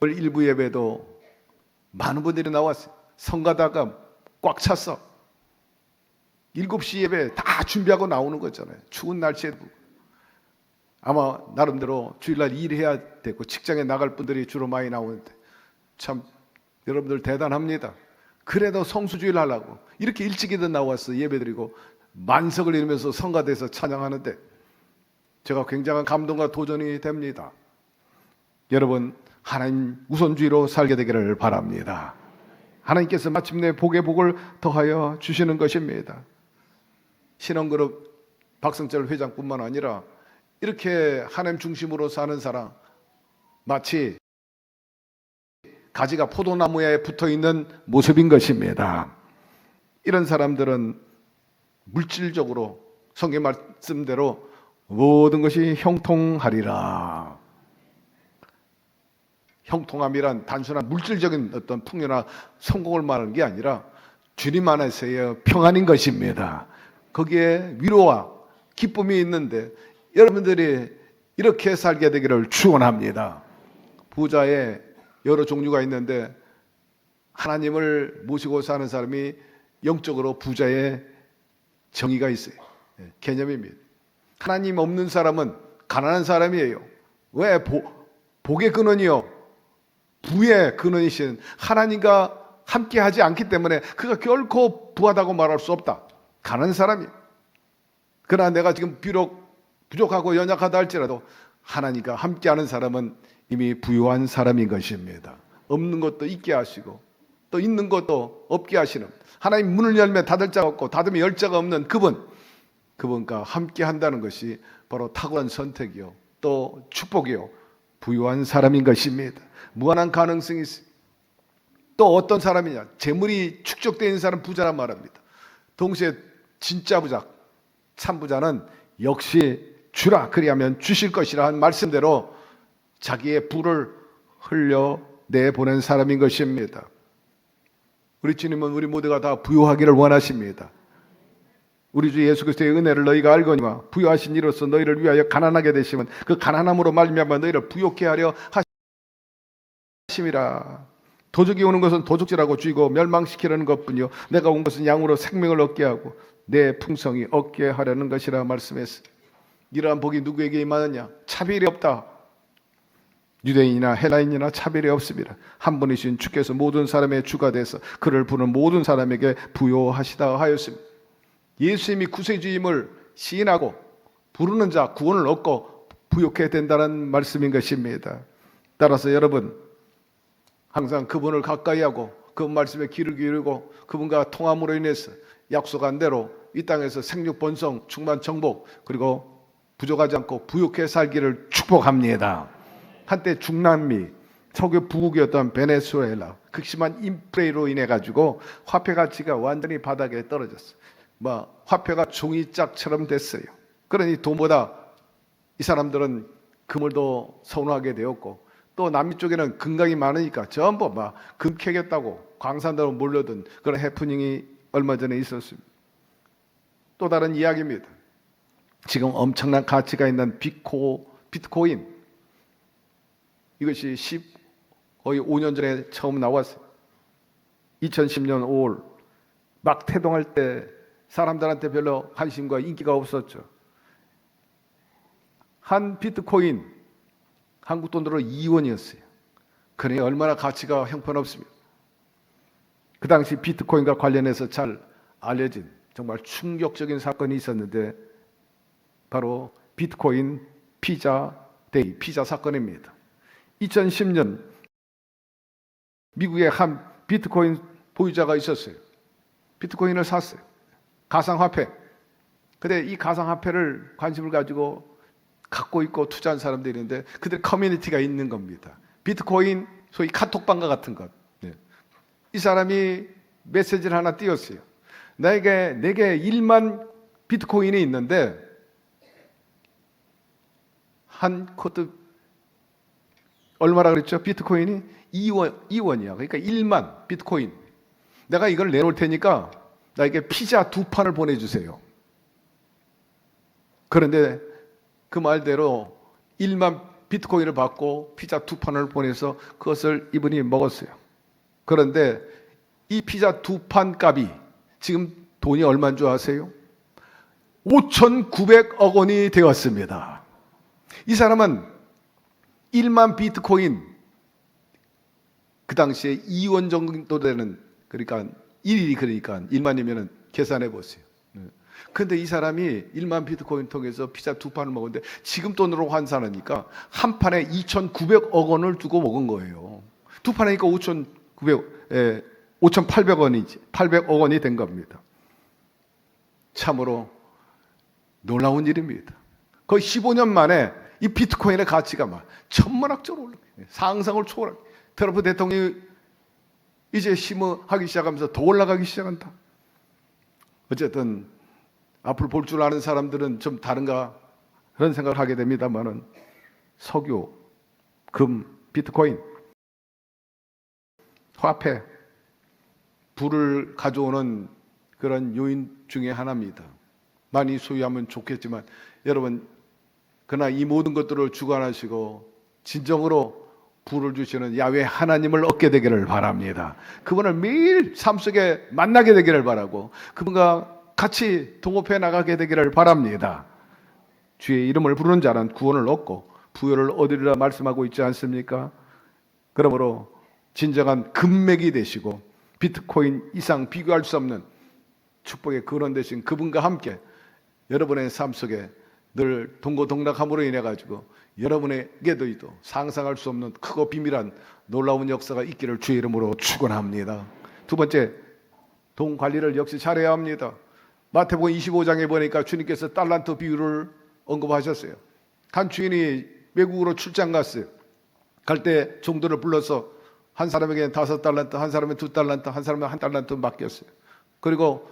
오늘 일부 예배도 많은 분들이 나왔어요. 성가다가 꽉 찼어. 7시 예배 다 준비하고 나오는 거잖아요. 추운 날씨에도. 아마 나름대로 주일날 일해야 되고 직장에 나갈 분들이 주로 많이 나오는데 참 여러분들 대단합니다. 그래도 성수주일 하려고 이렇게 일찍이든 나와서 예배드리고 만석을 이루면서 성가대에서 찬양하는데 제가 굉장한 감동과 도전이 됩니다. 여러분, 하나님 우선주의로 살게 되기를 바랍니다. 하나님께서 마침내 복의 복을 더하여 주시는 것입니다. 신원그룹 박성철 회장뿐만 아니라 이렇게 하나님 중심으로 사는 사람, 마치 가지가 포도나무에 붙어있는 모습인 것입니다. 이런 사람들은 물질적으로 성경 말씀대로 모든 것이 형통하리라. 형통함이란 단순한 물질적인 어떤 풍요나 성공을 말하는 게 아니라 주님 안에서의 평안인 것입니다. 거기에 위로와 기쁨이 있는데 여러분들이 이렇게 살게 되기를 축원합니다. 부자의 여러 종류가 있는데 하나님을 모시고 사는 사람이 영적으로 부자의 정의가 있어요. 개념입니다. 하나님 없는 사람은 가난한 사람이에요. 왜? 복의 근원이요, 부의 근원이신 하나님과 함께하지 않기 때문에 그가 결코 부하다고 말할 수 없다. 가난한 사람이에요. 그러나 내가 지금 비록 부족하고 연약하다 할지라도 하나님과 함께하는 사람은 이미 부유한 사람인 것입니다. 없는 것도 있게 하시고 또 있는 것도 없게 하시는, 하나님 문을 열면 닫을 자가 없고 닫으면 열 자가 없는 그분과 함께 한다는 것이 바로 탁월한 선택이요 또 축복이요 부유한 사람인 것입니다. 무한한 가능성이 있어요. 또 어떤 사람이냐, 재물이 축적되어 있는 사람 부자란 말합니다. 동시에 진짜 부자, 참 부자는 역시 주라 그리하면 주실 것이라 한 말씀대로 자기의 부를 흘려내보낸 사람인 것입니다. 우리 주님은 우리 모두가 다 부유하기를 원하십니다. 우리 주 예수 그리스도의 은혜를 너희가 알거니와 부여하신 이로써 너희를 위하여 가난하게 되시면 그 가난함으로 말미암아 너희를 부욕케 하려 하심이라. 도적이 오는 것은 도적질하고 죽이고 멸망시키려는 것뿐이요 내가 온 것은 양으로 생명을 얻게 하고 내 풍성이 얻게 하려는 것이라 말씀했어. 이러한 복이 누구에게 임하느냐? 차별이 없다. 유대인이나 헬라인이나 차별이 없습니다. 한 분이신 주께서 모든 사람의 주가 돼서 그를 부르는 모든 사람에게 부요하시다 하였습니다. 예수님이 구세주임을 시인하고 부르는 자 구원을 얻고 부욕해야 된다는 말씀인 것입니다. 따라서 여러분 항상 그분을 가까이 하고 그분 말씀에 귀를 기울이고 그분과 통함으로 인해서 약속한 대로 이 땅에서 생육 번성 충만 정복 그리고 부족하지 않고 부욕해 살기를 축복합니다. 한때 중남미 석유 부국이었던 베네수엘라 극심한 인플레이로 인해 가지고 화폐 가치가 완전히 바닥에 떨어졌어요. 화폐가 종이짝처럼 됐어요. 그러니 돈보다 이 사람들은 금을 더 선호하게 되었고 또 남미 쪽에는 금강이 많으니까 전부 금 캐겠다고 광산으로 몰려든 그런 해프닝이 얼마 전에 있었습니다. 또 다른 이야기입니다. 지금 엄청난 가치가 있는 비트코인 이것이 거의 5년 전에 처음 나왔어요. 2010년 5월 막 태동할 때 사람들한테 별로 관심과 인기가 없었죠. 한 비트코인 한국 돈으로 2원이었어요. 그러니 얼마나 가치가 형편없습니다. 그 당시 비트코인과 관련해서 잘 알려진 정말 충격적인 사건이 있었는데 바로 비트코인 피자 사건입니다. 2010년 미국에 한 비트코인 보유자가 있었어요. 비트코인을 샀어요. 가상화폐. 근데 이 가상화폐를 관심을 가지고 갖고 있고 투자한 사람들이 있는데 그들 커뮤니티가 있는 겁니다. 비트코인 소위 카톡방과 같은 것. 이 사람이 메시지를 하나 띄웠어요. 내게 1만 비트코인이 있는데 한 코트 얼마라 그랬죠? 비트코인이 2원이야. 그러니까 1만 비트코인. 내가 이걸 내놓을 테니까 나에게 피자 2판을 보내주세요. 그런데 그 말대로 1만 비트코인을 받고 피자 2판을 보내서 그것을 이분이 먹었어요. 그런데 이 피자 2판 값이 지금 돈이 얼마인 줄 아세요? 5,900억 원이 되었습니다. 이 사람은 1만 비트코인 그 당시에 2원 정도 되는 그러니까 1일이 그러니까 1만이면 계산해 보세요. 근데 이 사람이 1만 비트코인 통해서 피자 2판을 먹었는데 지금 돈으로 환산하니까 한 판에 2,900억 원을 두고 먹은 거예요. 2판이니까 5,800원이지 800억 원이 된 겁니다. 참으로 놀라운 일입니다. 거의 15년 만에 이 비트코인의 가치가 천문학적으로 올라 상상을 초월하게. 트럼프 대통령이 이제 심의하기 시작하면서 더 올라가기 시작한다. 어쨌든 앞으로 볼 줄 아는 사람들은 좀 다른가 그런 생각을 하게 됩니다만은 석유, 금, 비트코인, 화폐, 부를 가져오는 그런 요인 중에 하나입니다. 많이 소유하면 좋겠지만 여러분 그러나 이 모든 것들을 주관하시고 진정으로 부를 주시는 야훼 하나님을 얻게 되기를 바랍니다. 그분을 매일 삶 속에 만나게 되기를 바라고 그분과 같이 동업해 나가게 되기를 바랍니다. 주의 이름을 부르는 자는 구원을 얻고 부요를 얻으리라 말씀하고 있지 않습니까? 그러므로 진정한 금맥이 되시고 비트코인 이상 비교할 수 없는 축복의 근원 되신 그분과 함께 여러분의 삶 속에 늘 동고동락함으로 인해 가지고 여러분에게도 상상할 수 없는 크고 비밀한 놀라운 역사가 있기를 주의 이름으로 축원합니다. 두 번째, 돈 관리를 역시 잘해야 합니다. 마태복음 25장에 보니까 주님께서 달란트 비유를 언급하셨어요. 한 주인이 외국으로 출장 갔어요. 갈 때 종들을 불러서 한 사람에게 5달란트, 한 사람에게 2달란트, 한 사람에게 1달란트 맡겼어요. 그리고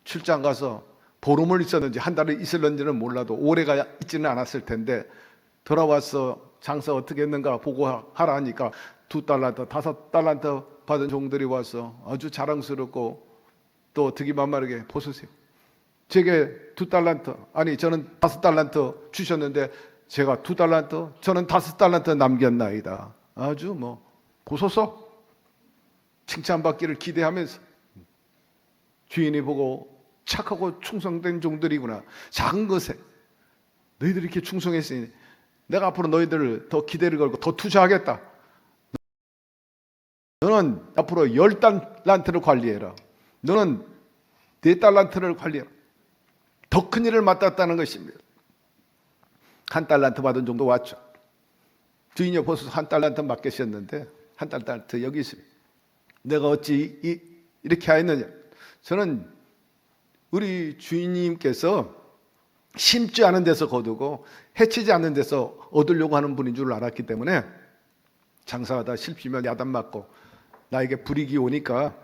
출장 가서 보름을 있었는지 한 달을 있을는지는 몰라도 오래가 있지는 않았을 텐데 돌아와서 장사 어떻게 했는가 보고하라 하니까 2달란트, 5달란트 받은 종들이 와서 아주 자랑스럽고 또 득이 만만하게 보소서 제게 2달란트, 아니 저는 5달란트 주셨는데 제가 2달란트, 저는 5달란트 남겼나이다. 아주 뭐 보소서 칭찬받기를 기대하면서 주인이 보고 착하고 충성된 종들이구나. 작은 것에 너희들이 이렇게 충성했으니 내가 앞으로 너희들을 더 기대를 걸고 더 투자하겠다. 너는 앞으로 10달란트를 관리해라. 너는 4달란트를 관리해라. 더 큰 일을 맡았다는 것입니다. 1달란트 받은 정도 왔죠. 주인이 벌써 1달란트 맡기셨는데 1달란트 여기 있습니다. 내가 어찌 이렇게 하였느냐. 저는 우리 주인님께서 심지 않은 데서 거두고 해치지 않는 데서 얻으려고 하는 분인 줄 알았기 때문에 장사하다 실패면 야단 맞고 나에게 불이익이 오니까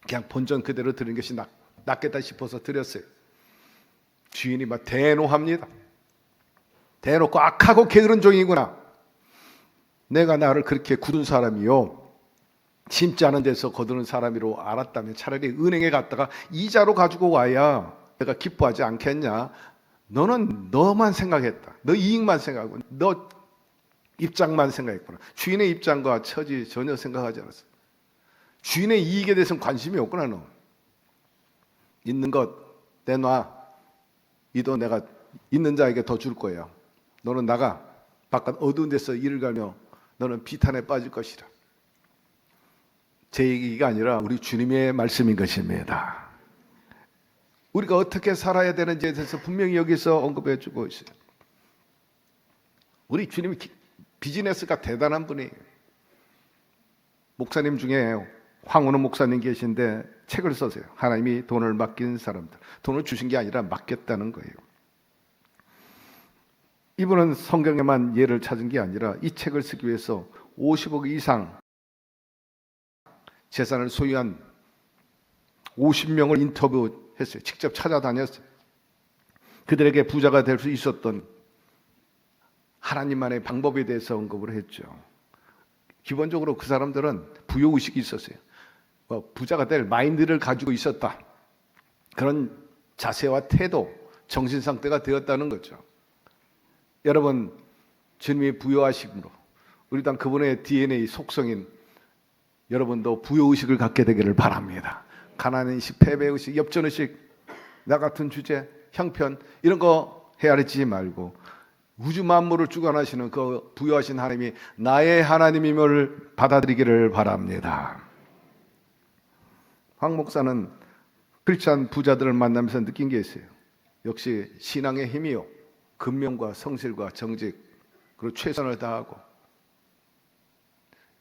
그냥 본전 그대로 드리는 것이 낫겠다 싶어서 드렸어요. 주인이 막 대노합니다. 대놓고 악하고 게으른 종이구나. 내가 나를 그렇게 굳은 사람이요 심지 않은 데서 거두는 사람이로 알았다면 차라리 은행에 갔다가 이자로 가지고 와야 내가 기뻐하지 않겠냐. 너는 너만 생각했다. 너 이익만 생각하고 너 입장만 생각했구나. 주인의 입장과 처지 전혀 생각하지 않았어. 주인의 이익에 대해서는 관심이 없구나. 너 있는 것 내놔. 이도 내가 있는 자에게 더 줄 거야. 너는 나가 바깥 어두운 데서 일을 가며 너는 비탄에 빠질 것이라. 제 얘기가 아니라 우리 주님의 말씀인 것입니다. 우리가 어떻게 살아야 되는지에 대해서 분명히 여기서 언급해 주고 있어요. 우리 주님이 비즈니스가 대단한 분이에요. 목사님 중에 황운호 목사님 계신데 책을 써세요. 하나님이 돈을 맡긴 사람들. 돈을 주신 게 아니라 맡겼다는 거예요. 이분은 성경에만 예를 찾은 게 아니라 이 책을 쓰기 위해서 50억 이상 재산을 소유한 50명을 인터뷰했어요. 직접 찾아다녔어요. 그들에게 부자가 될 수 있었던 하나님만의 방법에 대해서 언급을 했죠. 기본적으로 그 사람들은 부요의식이 있었어요. 부자가 될 마인드를 가지고 있었다. 그런 자세와 태도, 정신 상태가 되었다는 거죠. 여러분, 주님이 부요하심으로 우리 당 그분의 DNA 속성인 여러분도 부요의식을 갖게 되기를 바랍니다. 가난의식, 패배의식, 엽전의식, 나 같은 주제, 형편 이런 거 헤아리지 말고 우주 만물을 주관하시는 그 부요하신 하나님이 나의 하나님임을 받아들이기를 바랍니다. 황 목사는 크리스찬 부자들을 만나면서 느낀 게 있어요. 역시 신앙의 힘이요, 근면과 성실과 정직, 그리고 최선을 다하고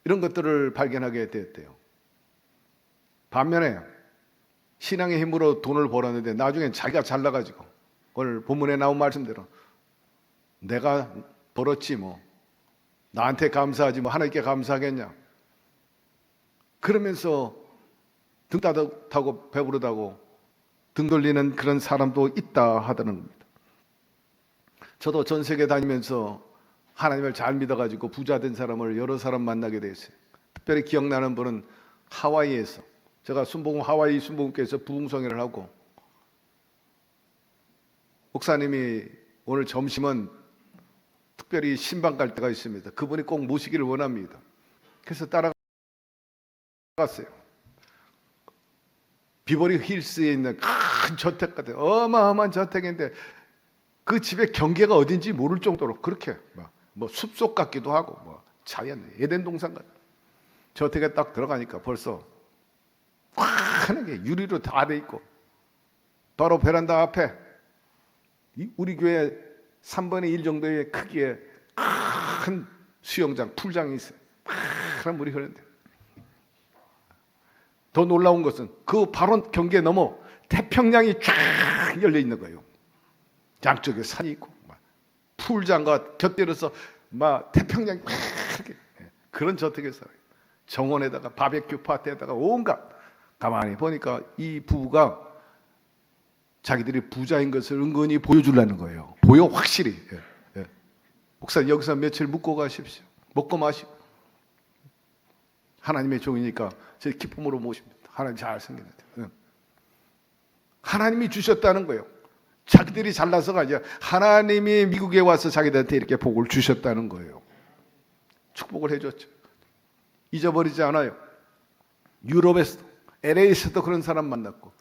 이런 것들을 발견하게 되었대요. 반면에 신앙의 힘으로 돈을 벌었는데 나중엔 자기가 잘나가지고 오늘 본문에 나온 말씀대로 내가 벌었지 뭐 나한테 감사하지 뭐 하나님께 감사하겠냐 그러면서 등 따뜻하고 배부르다고 등 돌리는 그런 사람도 있다 하다는 겁니다. 저도 전 세계 다니면서 하나님을 잘 믿어가지고 부자 된 사람을 여러 사람 만나게 됐어요. 특별히 기억나는 분은 하와이에서 제가 하와이 순복음교회에서 부흥성회를 하고 목사님이 오늘 점심은 특별히 신방 갈 때가 있습니다. 그분이 꼭 모시기를 원합니다. 그래서 따라갔어요. 비버리 힐스에 있는 큰 저택 같아요. 어마어마한 저택인데 그 집의 경계가 어딘지 모를 정도로 그렇게 뭐 숲속 같기도 하고 뭐 자연 에덴 동산 같은 저택에 딱 들어가니까 벌써 환하게 유리로 다 돼 있고 바로 베란다 앞에 우리 교회 3분의 1 정도의 크기의 큰 수영장, 풀장이 있어요. 파란 물이 흐르는데 더 놀라운 것은 그 바로 경계 넘어 태평양이 쫙 열려 있는 거예요. 양쪽에 산이 있고 풀장과 곁들여서 막 태평양이 막 그런 저택에 살아요. 정원에다가 바베큐 파티에다가 온갖. 가만히 보니까 이 부부가 자기들이 부자인 것을 은근히 보여주려는 거예요. 보여 확실히. 목사님 여기서 며칠 묵고 가십시오. 먹고 마시고. 하나님의 종이니까 제 기쁨으로 모십니다. 하나님 잘생겼는데. 하나님이 주셨다는 거예요. 자기들이 잘나서가 아니라 하나님이 미국에 와서 자기들한테 이렇게 복을 주셨다는 거예요. 축복을 해줬죠. 잊어버리지 않아요. 유럽에서도, LA에서도 그런 사람 만났고,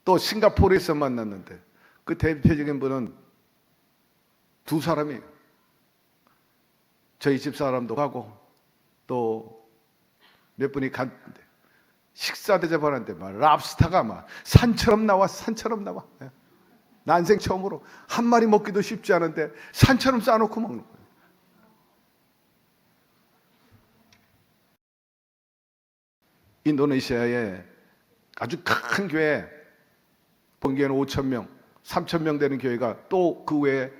또 싱가포르에서 만났는데, 그 대표적인 분은 두 사람이에요. 저희 집 사람도 가고, 또 몇 분이 갔는데, 식사 대접하는데 막 랍스타가 막 산처럼 나와, 산처럼 나와. 난생 처음으로 한 마리 먹기도 쉽지 않은데 산처럼 싸놓고 먹는 거예요. 인도네시아에 아주 큰 교회, 본교회는 5,000명, 3,000명 되는 교회가 또 그 외에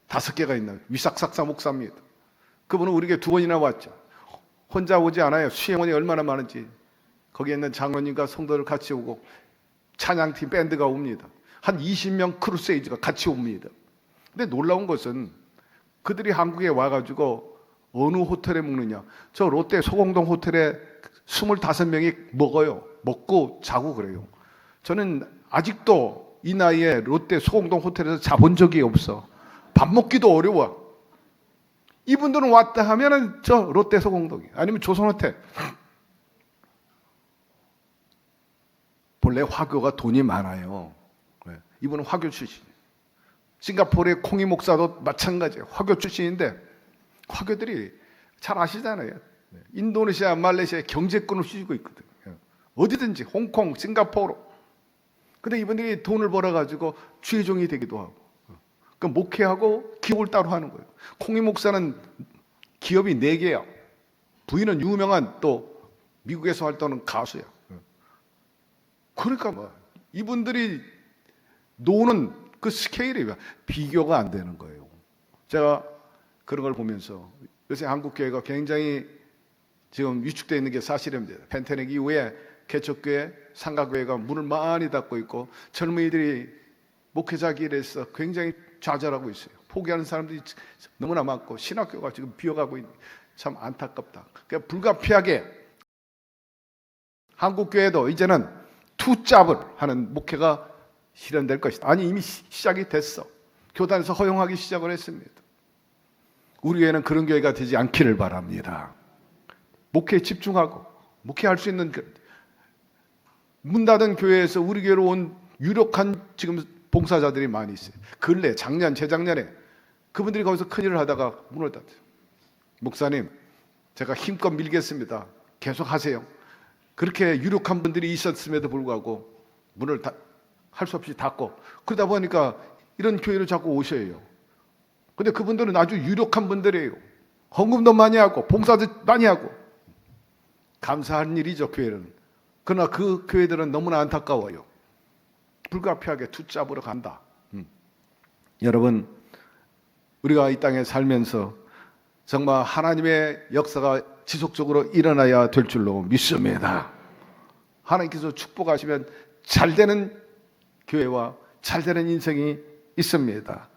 5개가 있나요? 위삭삭사 목사입니다. 그분은 우리 교회 2번이나 왔죠. 혼자 오지 않아요. 수행원이 얼마나 많은지. 거기에 있는 장로님과 성도들 같이 오고 찬양팀 밴드가 옵니다. 한 20명 크루세이저가 같이 옵니다. 근데 놀라운 것은 그들이 한국에 와가지고 어느 호텔에 묵느냐. 저 롯데 소공동 호텔에 25명이 먹어요. 먹고 자고 그래요. 저는 아직도 이 나이에 롯데 소공동 호텔에서 자본 적이 없어. 밥 먹기도 어려워. 이분들은 왔다 하면은 저 롯데 소공동이 아니면 조선호텔. 본래 화교가 돈이 많아요. 이분은 화교 출신이에요. 싱가포르의 콩이 목사도 마찬가지예요. 화교 출신인데 화교들이 잘 아시잖아요. 인도네시아, 말레이시아에 경제권을 휘고 있거든요. 어디든지 홍콩, 싱가포르. 근데 이분들이 돈을 벌어가지고 주의종이 되기도 하고, 그러니까 목회하고 기업을 따로 하는 거예요. 콩이 목사는 기업이 4개야. 부인은 유명한 또 미국에서 활동하는 가수야. 그러니까 뭐 이분들이 노는 그 스케일이 비교가 안 되는 거예요. 제가 그런 걸 보면서 요새 한국 교회가 굉장히 지금 위축되어 있는 게 사실입니다. 팬데믹 이후에 개척교회, 상가교회가 문을 많이 닫고 있고 젊은이들이 목회자 길에서 굉장히 좌절하고 있어요. 포기하는 사람들이 너무나 많고 신학교가 지금 비어가고 있는, 참 안타깝다. 그러니까 불가피하게 한국 교회도 이제는 투잡을 하는 목회가 실현될 것이다. 아니 이미 시작이 됐어. 교단에서 허용하기 시작을 했습니다. 우리 교회는 그런 교회가 되지 않기를 바랍니다. 목회에 집중하고 목회할 수 있는 문 닫은 교회에서 우리 교회로 온 유력한 지금 봉사자들이 많이 있어요. 근래 작년 재작년에 그분들이 거기서 큰일을 하다가 문을 닫았어요. 목사님, 제가 힘껏 밀겠습니다. 계속 하세요. 그렇게 유력한 분들이 있었음에도 불구하고 문을 할 수 없이 닫고, 그러다 보니까 이런 교회를 자꾸 오셔야 해요. 근데 그분들은 아주 유력한 분들이에요. 헌금도 많이 하고 봉사도 많이 하고 감사한 일이죠, 교회는. 그러나 그 교회들은 너무나 안타까워요. 불가피하게 투잡으로 간다. 여러분, 우리가 이 땅에 살면서 정말 하나님의 역사가 지속적으로 일어나야 될 줄로 믿습니다. 하나님께서 축복하시면 잘 되는 교회와 잘 되는 인생이 있습니다.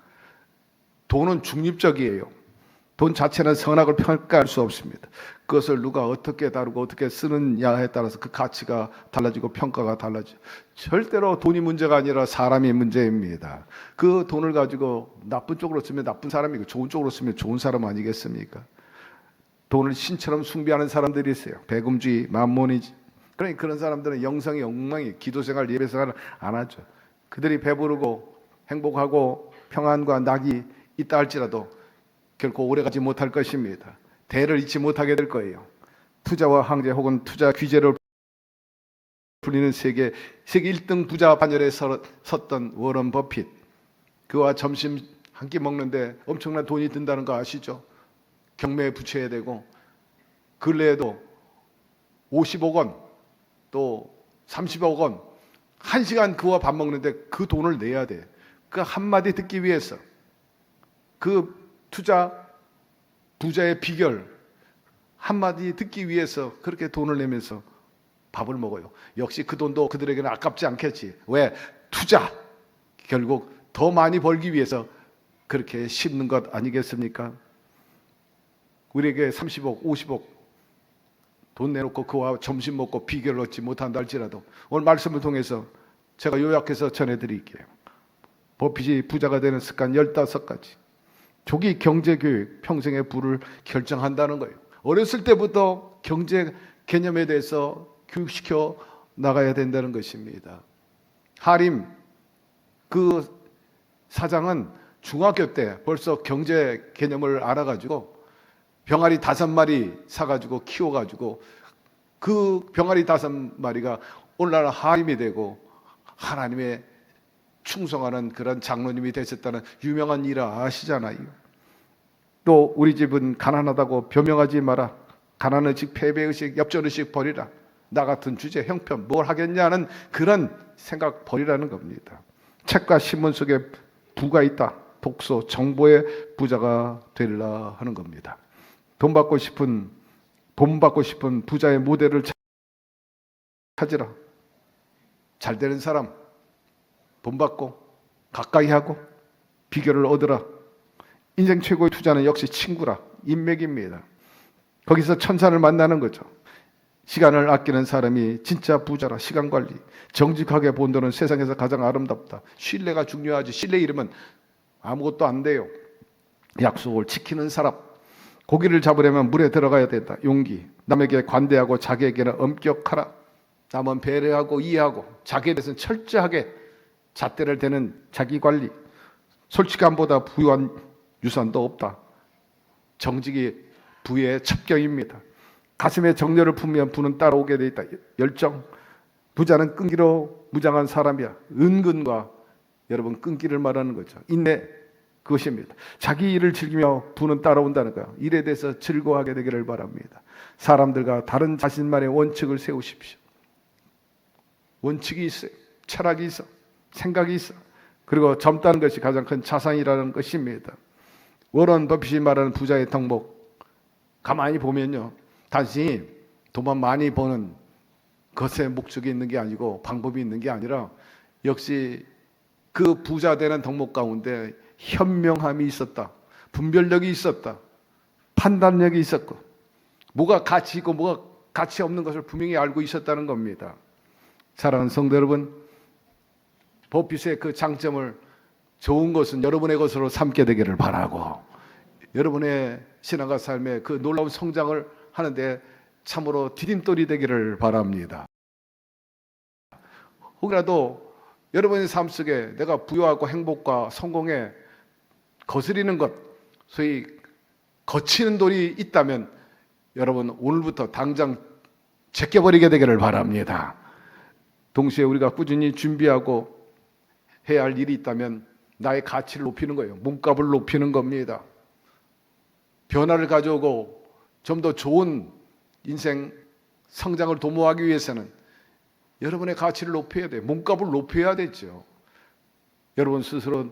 돈은 중립적이에요. 돈 자체는 선악을 평가할 수 없습니다. 그것을 누가 어떻게 다루고 어떻게 쓰느냐에 따라서 그 가치가 달라지고 평가가 달라지죠. 절대로 돈이 문제가 아니라 사람이 문제입니다. 그 돈을 가지고 나쁜 쪽으로 쓰면 나쁜 사람이고 좋은 쪽으로 쓰면 좋은 사람 아니겠습니까? 돈을 신처럼 숭배하는 사람들이 있어요. 배금주의, 만몬이지. 그러니 그런 사람들은 영성이 엉망이, 기도생활, 예배생활을 안 하죠. 그들이 배부르고 행복하고 평안과 낙이 있다 할지라도 결코 오래가지 못할 것입니다. 대를 잊지 못하게 될 거예요. 투자와 황제 혹은 투자 규제를 불리는 세계 1등 부자 반열에 섰던 워런 버핏, 그와 점심 한 끼 먹는데 엄청난 돈이 든다는 거 아시죠? 경매에 붙여야 되고, 근래에도 50억 원 또 30억 원 1시간 그와 밥 먹는데 그 돈을 내야 돼. 그 한마디 듣기 위해서, 그 부자의 비결 한마디 듣기 위해서 그렇게 돈을 내면서 밥을 먹어요. 역시 그 돈도 그들에게는 아깝지 않겠지. 왜? 투자. 결국 더 많이 벌기 위해서 그렇게 씹는 것 아니겠습니까? 우리에게 30억, 50억 돈 내놓고 그와 점심 먹고 비결을 얻지 못한다 할지라도 오늘 말씀을 통해서 제가 요약해서 전해드릴게요. 버핏이 부자가 되는 습관 15가지. 조기 경제교육, 평생의 부를 결정한다는 거예요. 어렸을 때부터 경제 개념에 대해서 교육시켜 나가야 된다는 것입니다. 하림 그 사장은 중학교 때 벌써 경제 개념을 알아가지고 병아리 5마리 사가지고 키워가지고 그 병아리 5마리가 오늘날 하림이 되고 하나님의 충성하는 그런 장로님이 되셨다는 유명한 일을 아시잖아요. 또 우리 집은 가난하다고 변명하지 마라. 가난의식, 패배의식, 엽전의식 버리라. 나 같은 주제, 형편 뭘 하겠냐는 그런 생각 버리라는 겁니다. 책과 신문 속에 부가 있다. 독서, 정보의 부자가 되리라 하는 겁니다. 본받고 싶은 부자의 모델을 찾으라. 잘 되는 사람 본받고 가까이 하고 비결을 얻으라. 인생 최고의 투자는 역시 친구라. 인맥입니다. 거기서 천사를 만나는 거죠. 시간을 아끼는 사람이 진짜 부자라. 시간 관리. 정직하게 본 돈은 세상에서 가장 아름답다. 신뢰가 중요하지. 신뢰 잃으면 아무것도 안 돼요. 약속을 지키는 사람. 고기를 잡으려면 물에 들어가야 된다. 용기. 남에게 관대하고 자기에게는 엄격하라. 남은 배려하고 이해하고 자기에 대해서는 철저하게 잣대를 대는 자기관리. 솔직함보다 부유한 유산도 없다. 정직이 부의 첩경입니다. 가슴에 정열을 품으면 부는 따라오게 돼 있다. 열정. 부자는 끈기로 무장한 사람이야. 은근과 여러분 끈기를 말하는 거죠. 인내. 그것입니다. 자기 일을 즐기며 부는 따라온다는 거예요. 일에 대해서 즐거워하게 되기를 바랍니다. 사람들과 다른 자신만의 원칙을 세우십시오. 원칙이 있어요. 철학이 있어. 생각이 있어. 그리고 젊다는 것이 가장 큰 자산이라는 것입니다. 워런 버핏이 말하는 부자의 덕목, 가만히 보면요, 단순히 돈만 많이 버는 것에 목적이 있는 게 아니고 방법이 있는 게 아니라 역시 그 부자 되는 덕목 가운데 현명함이 있었다. 분별력이 있었다. 판단력이 있었고 뭐가 가치 있고 뭐가 가치 없는 것을 분명히 알고 있었다는 겁니다. 사랑하는 성도 여러분, 버핏의 그 장점을 좋은 것은 여러분의 것으로 삼게 되기를 바라고 여러분의 신앙과 삶의 그 놀라운 성장을 하는데 참으로 디딤돌이 되기를 바랍니다. 혹이라도 여러분의 삶 속에 내가 부유하고 행복과 성공에 거스리는 것, 소위 거치는 돌이 있다면 여러분 오늘부터 당장 제껴버리게 되기를 바랍니다. 동시에 우리가 꾸준히 준비하고 해야 할 일이 있다면 나의 가치를 높이는 거예요. 몸값을 높이는 겁니다. 변화를 가져오고 좀 더 좋은 인생 성장을 도모하기 위해서는 여러분의 가치를 높여야 돼요. 몸값을 높여야 되죠. 여러분 스스로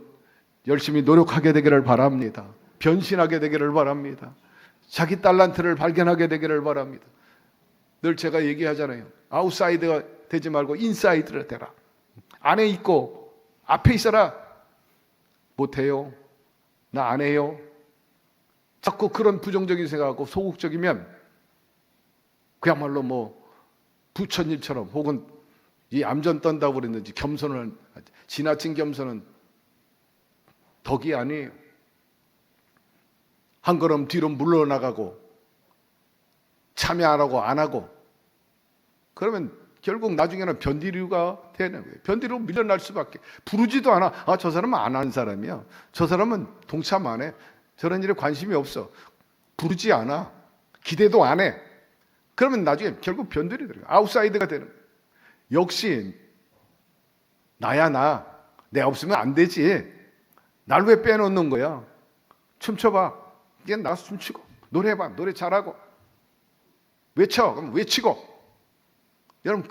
열심히 노력하게 되기를 바랍니다. 변신하게 되기를 바랍니다. 자기 달란트를 발견하게 되기를 바랍니다. 늘 제가 얘기하잖아요. 아웃사이드가 되지 말고 인사이드가 되라. 안에 있고 앞에 있어라. 못해요. 나 안 해요. 자꾸 그런 부정적인 생각하고 소극적이면 그야말로 뭐 부처님처럼 혹은 이 암전 떤다고 그랬는지 겸손을 지나친 겸손은 덕이 아니에요. 한 걸음 뒤로 물러나가고 참여 안 하고 안 하고 그러면 결국 나중에는 변디류가 되는 거예요. 변디로 밀려날 수밖에. 부르지도 않아. 아, 저 사람은 안 하는 사람이야. 저 사람은 동참 안 해. 저런 일에 관심이 없어. 부르지 않아. 기대도 안 해. 그러면 나중에 결국 변들이 들어요. 아웃사이드가 되는 거예요. 역시 나야 나. 내 없으면 안 되지. 날 왜 빼놓는 거야? 춤춰봐. 이제 나가서 춤추고 노래해봐. 노래 잘하고 외쳐. 그럼 외치고. 여러분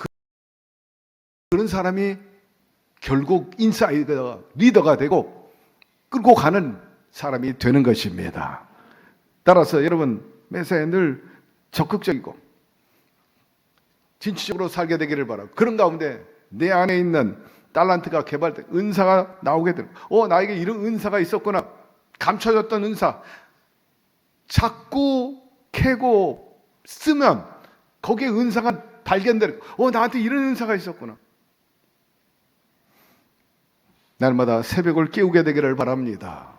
그런 사람이 결국 인사이드가 리더가 되고 끌고 가는 사람이 되는 것입니다. 따라서 여러분 매사에 늘 적극적이고 진취적으로 살게 되기를 바라고 그런 가운데 내 안에 있는 달란트가 개발돼 은사가 나오게 되고 나에게 이런 은사가 있었구나. 감춰졌던 은사 자꾸 캐고 쓰면 거기에 은사가 발견되고 나한테 이런 은사가 있었구나. 날마다 새벽을 깨우게 되기를 바랍니다.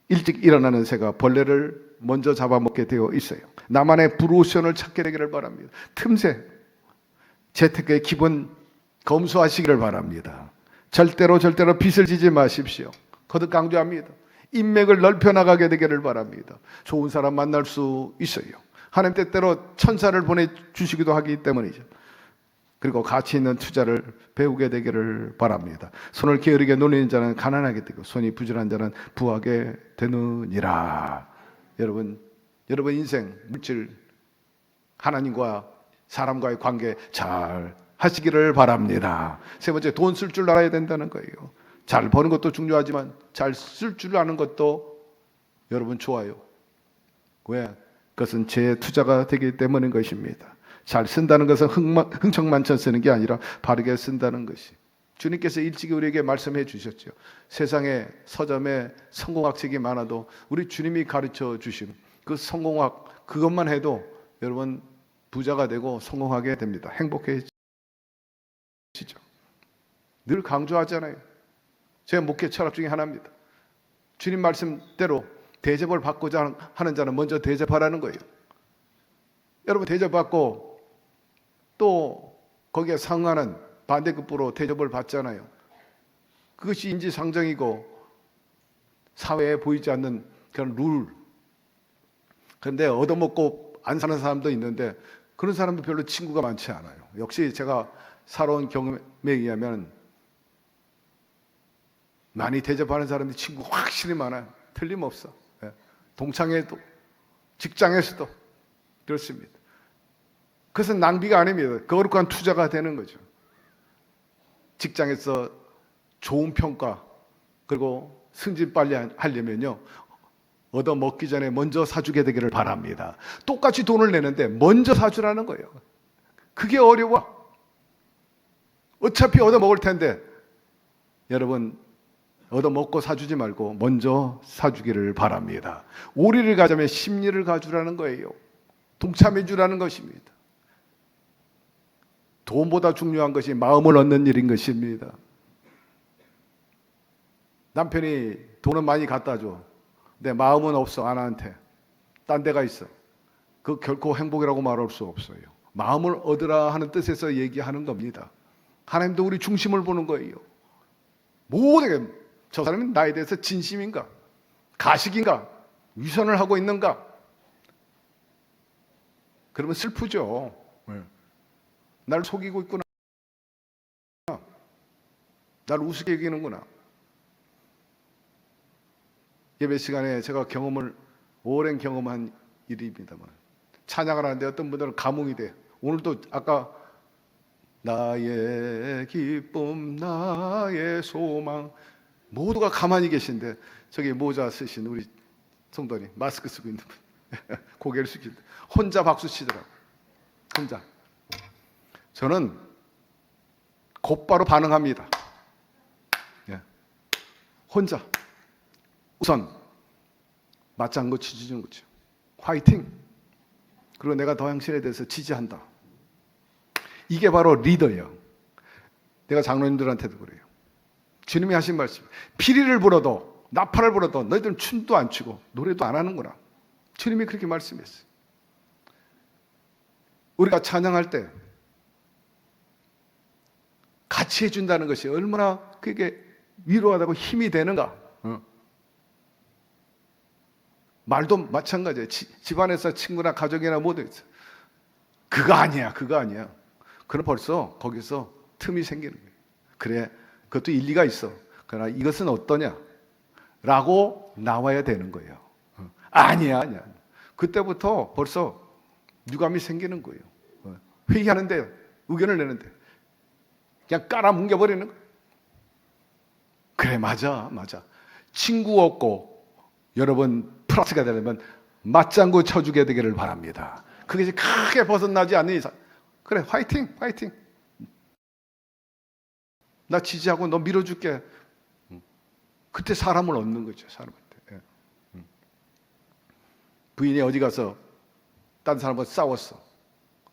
일찍 일어나는 새가 벌레를 먼저 잡아먹게 되어 있어요. 나만의 브로션을 찾게 되기를 바랍니다. 틈새 재테크의 기본 검수하시기를 바랍니다. 절대로 빚을 지지 마십시오. 거듭 강조합니다. 인맥을 넓혀 나가게 되기를 바랍니다. 좋은 사람 만날 수 있어요. 하나님 때때로 천사를 보내주시기도 하기 때문이죠. 그리고 가치 있는 투자를 배우게 되기를 바랍니다. 손을 게으르게 놀리는 자는 가난하게 되고 손이 부지런한 자는 부하게 되느니라. 여러분 인생 물질 하나님과 사람과의 관계 잘 하시기를 바랍니다. 세 번째, 돈 쓸 줄 알아야 된다는 거예요. 잘 버는 것도 중요하지만 잘 쓸 줄 아는 것도 여러분 좋아요. 왜? 그것은 제 투자가 되기 때문인 것입니다. 잘 쓴다는 것은 흥청만청 쓰는 게 아니라 바르게 쓴다는 것이. 주님께서 일찍이 우리에게 말씀해 주셨죠. 세상에 서점에 성공학책이 많아도 우리 주님이 가르쳐 주신 그 성공학 그것만 해도 여러분 부자가 되고 성공하게 됩니다. 행복해지죠. 늘 강조하잖아요. 제 목회 철학 중에 하나입니다. 주님 말씀대로 대접을 받고자 하는 자는 먼저 대접하라는 거예요. 여러분 대접받고 또 거기에 상응하는 반대급부로 대접을 받잖아요. 그것이 인지상정이고 사회에 보이지 않는 그런 룰. 그런데 얻어먹고 안 사는 사람도 있는데 그런 사람도 별로 친구가 많지 않아요. 역시 제가 살아온 경험에 의하면 많이 대접하는 사람이 친구가 확실히 많아요. 틀림없어. 동창회도 직장에서도 그렇습니다. 그것은 낭비가 아닙니다. 거룩한 투자가 되는 거죠. 직장에서 좋은 평가 그리고 승진 빨리 하려면요 얻어먹기 전에 먼저 사주게 되기를 바랍니다. 똑같이 돈을 내는데 먼저 사주라는 거예요. 그게 어려워. 어차피 얻어먹을 텐데 여러분 얻어먹고 사주지 말고 먼저 사주기를 바랍니다. 오리를 가자면 심리를 가주라는 거예요. 동참해 주라는 것입니다. 돈보다 중요한 것이 마음을 얻는 일인 것입니다. 남편이 돈은 많이 갖다 줘. 근데 마음은 없어. 아내한테. 딴 데가 있어. 그 결코 행복이라고 말할 수 없어요. 마음을 얻으라 하는 뜻에서 얘기하는 겁니다. 하나님도 우리 중심을 보는 거예요. 모든 저 사람이 나에 대해서 진심인가? 가식인가? 위선을 하고 있는가? 그러면 슬프죠. 날 속이고 있구나. 날 우습게 여기는구나. 예배 시간에 제가 오랜 경험한 일입니다만 찬양을 하는데 어떤 분들은 감흥이 돼요. 오늘도 아까 나의 기쁨 나의 소망 모두가 가만히 계신데 저기 모자 쓰신 우리 성도님 마스크 쓰고 있는 분 고개를 숙이는데 혼자 박수 치더라고요. 혼자. 저는 곧바로 반응합니다. 혼자 우선 맞장구 치주는 거죠. 화이팅. 그리고 내가 더 당신에 대해서 지지한다. 이게 바로 리더예요. 내가 장로님들한테도 그래요. 주님이 하신 말씀. 피리를 불어도 나팔을 불어도 너희들은 춤도 안 추고 노래도 안 하는구나. 주님이 그렇게 말씀했어요. 우리가 찬양할 때 같이 해준다는 것이 얼마나 그게 위로하다고 힘이 되는가. 말도 마찬가지예요. 집안에서 친구나 가족이나 모두 있어. 그거 아니야. 그럼 벌써 거기서 틈이 생기는 거예요. 그래, 그것도 일리가 있어. 그러나 이것은 어떠냐? 라고 나와야 되는 거예요. 아니야. 그때부터 벌써 유감이 생기는 거예요. 회의하는데, 의견을 내는데 그냥 깔아뭉개버리는 거예요. 그래, 맞아. 친구 없고 여러분 플러스가 되려면 맞장구 쳐주게 되기를 바랍니다. 그것이 크게 벗어나지 않는 이상 그래, 화이팅. 나 지지하고 너 밀어줄게. 그때 사람을 얻는 거죠. 사람한테. 부인이 어디 가서 딴 사람하고 싸웠어.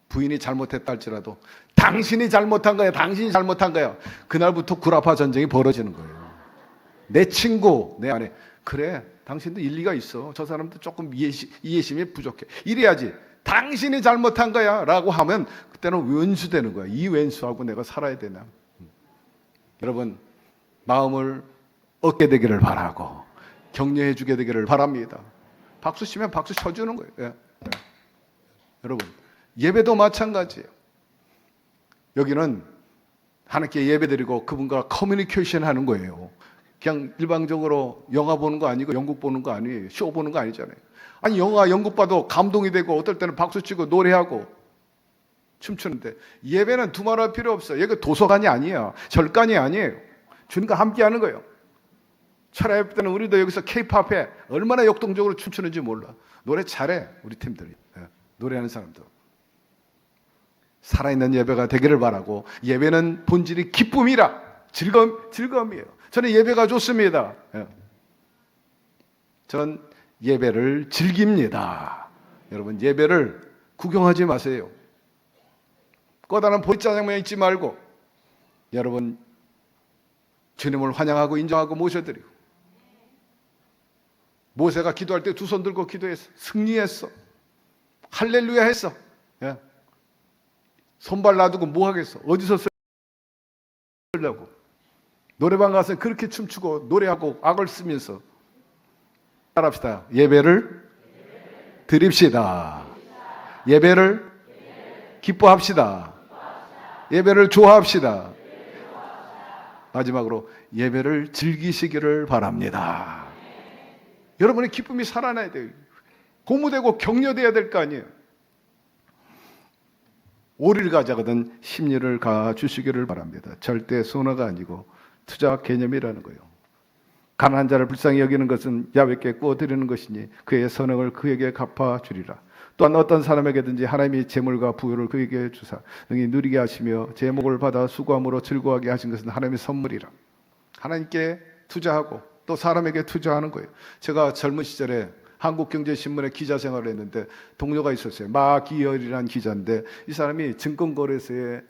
부인이 잘못했다 할지라도 당신이 잘못한 거야, 당신이 잘못한 거야. 그날부터 구라파 전쟁이 벌어지는 거예요. 내 친구, 내 아내, 그래, 당신도 일리가 있어. 저 사람도 조금 이해심이 부족해. 이래야지. 당신이 잘못한 거야 라고 하면 그때는 왼수 되는 거야. 이 왼수하고 내가 살아야 되나. 여러분, 마음을 얻게 되기를 바라고 격려해 주게 되기를 바랍니다. 박수 치면 박수 쳐주는 거예요. 예. 예. 여러분, 예배도 마찬가지예요. 여기는 하나님께 예배드리고 그분과 커뮤니케이션 하는 거예요. 그냥 일방적으로 영화 보는 거 아니고 연극 보는 거 아니에요. 쇼 보는 거 아니잖아요. 아니, 영화 연극 봐도 감동이 되고 어떨 때는 박수 치고 노래하고 춤추는데, 예배는 두말할 필요 없어요. 여기 도서관이 아니에요. 절간이 아니에요. 주님과 함께 하는 거예요. 철야 때는 우리도 여기서 K-팝에 얼마나 역동적으로 춤추는지 몰라. 노래 잘해, 우리 팀들이. 노래하는 사람들. 살아있는 예배가 되기를 바라고, 예배는 본질이 기쁨이라, 즐거움이에요. 저는 예배가 좋습니다. 전 예배를 즐깁니다. 여러분, 예배를 구경하지 마세요. 꺼다란 보리짜장면 잊지 말고, 여러분, 주님을 환영하고 인정하고 모셔드리고, 모세가 기도할 때 두 손 들고 기도했어. 승리했어. 할렐루야 했어. 손발 놔두고 뭐 하겠어? 어디서 쓰려고? 노래방 가서 그렇게 춤추고 노래하고 악을 쓰면서 따라합시다. 예배를 드립시다. 예배를 기뻐합시다. 예배를 좋아합시다. 마지막으로 예배를 즐기시기를 바랍니다. 여러분의 기쁨이 살아나야 돼요. 고무되고 격려돼야 될 거 아니에요. 오리를 가져가든 심리를 가주시기를 바랍니다. 절대 손해가 아니고 투자 개념이라는 거예요. 가난한 자를 불쌍히 여기는 것은 야훼께 구워드리는 것이니 그의 선행을 그에게 갚아주리라. 또한 어떤 사람에게든지 하나님이 재물과 부유를 그에게 주사 능히 누리게 하시며 제목을 받아 수고함으로 즐거워하게 하신 것은 하나님의 선물이라. 하나님께 투자하고 또 사람에게 투자하는 거예요. 제가 젊은 시절에 한국경제신문에 기자 생활을 했는데 동료가 있었어요. 마기열이라는 기자인데 이 사람이 증권거래소에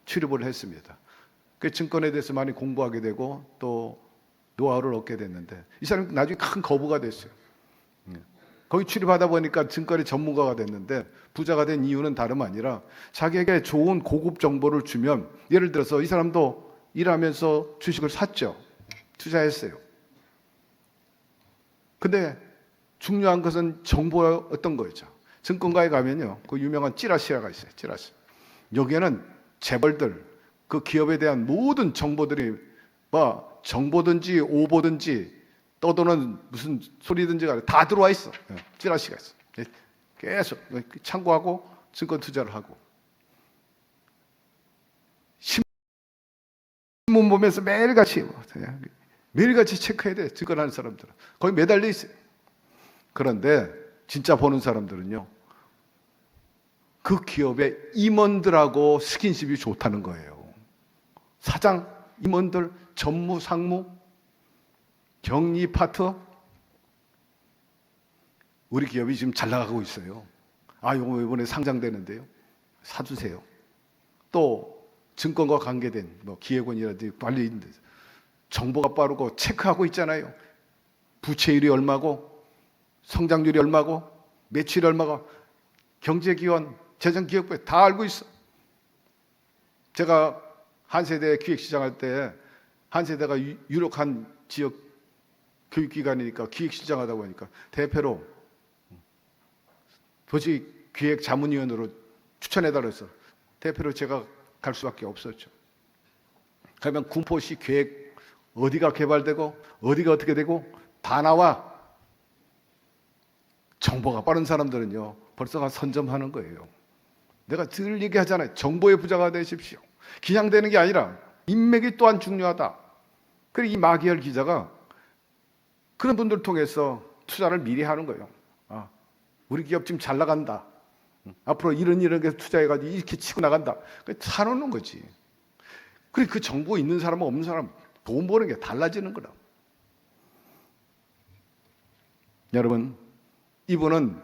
출입을 했습니다. 그 증권에 대해서 많이 공부하게 되고 또 노하우를 얻게 됐는데 이 사람이 나중에 큰 거부가 됐어요. 거기 출입하다 보니까 증권의 전문가가 됐는데 부자가 된 이유는 다름 아니라 자기에게 좋은 고급 정보를 주면, 예를 들어서 이 사람도 일하면서 주식을 샀죠. 투자했어요. 근데 중요한 것은 정보였던 거죠. 증권가에 가면요, 그 유명한 찌라시가 있어요. 찌라시. 여기에는 재벌들, 그 기업에 대한 모든 정보들이 뭐 정보든지 오보든지 떠도는 무슨 소리든지 간에 다 들어와 있어. 찌라시가 있어. 계속 참고하고 증권 투자를 하고. 신문 보면서 매일같이 체크해야 돼. 증권하는 사람들은 거의 매달려 있어요. 그런데 진짜 보는 사람들은요, 그 기업의 임원들하고 스킨십이 좋다는 거예요. 사장, 임원들, 전무, 상무, 경리 파트. 우리 기업이 지금 잘 나가고 있어요. 이거 이번에 상장되는데요, 사주세요. 또 증권과 관계된 뭐 기획원이라든지 관리인들 정보가 빠르고 체크하고 있잖아요. 부채율이 얼마고, 성장률이 얼마고, 매출이 얼마고, 경제기원, 재정기획부에 다 알고 있어. 제가 한세대 기획시장할 때, 한세대가 유력한 지역 교육기관이니까 기획시장하다 보니까 대표로 도저히 기획자문위원으로 추천해달라 해서 대표로 제가 갈 수밖에 없었죠. 그러면 군포시 계획 어디가 개발되고 어디가 어떻게 되고 다 나와. 정보가 빠른 사람들은요 벌써 선점하는 거예요. 내가 늘 얘기하잖아요. 정보의 부자가 되십시오. 그냥 되는 게 아니라 인맥이 또한 중요하다. 그리고 이 마기열 기자가 그런 분들 통해서 투자를 미리 하는 거예요. 우리 기업 지금 잘 나간다. 앞으로 이런 게 투자해가지고 이렇게 치고 나간다. 사놓는 거지. 그리고 그 정보 있는 사람은 없는 사람 돈 버는 게 달라지는 거라. 여러분, 이분은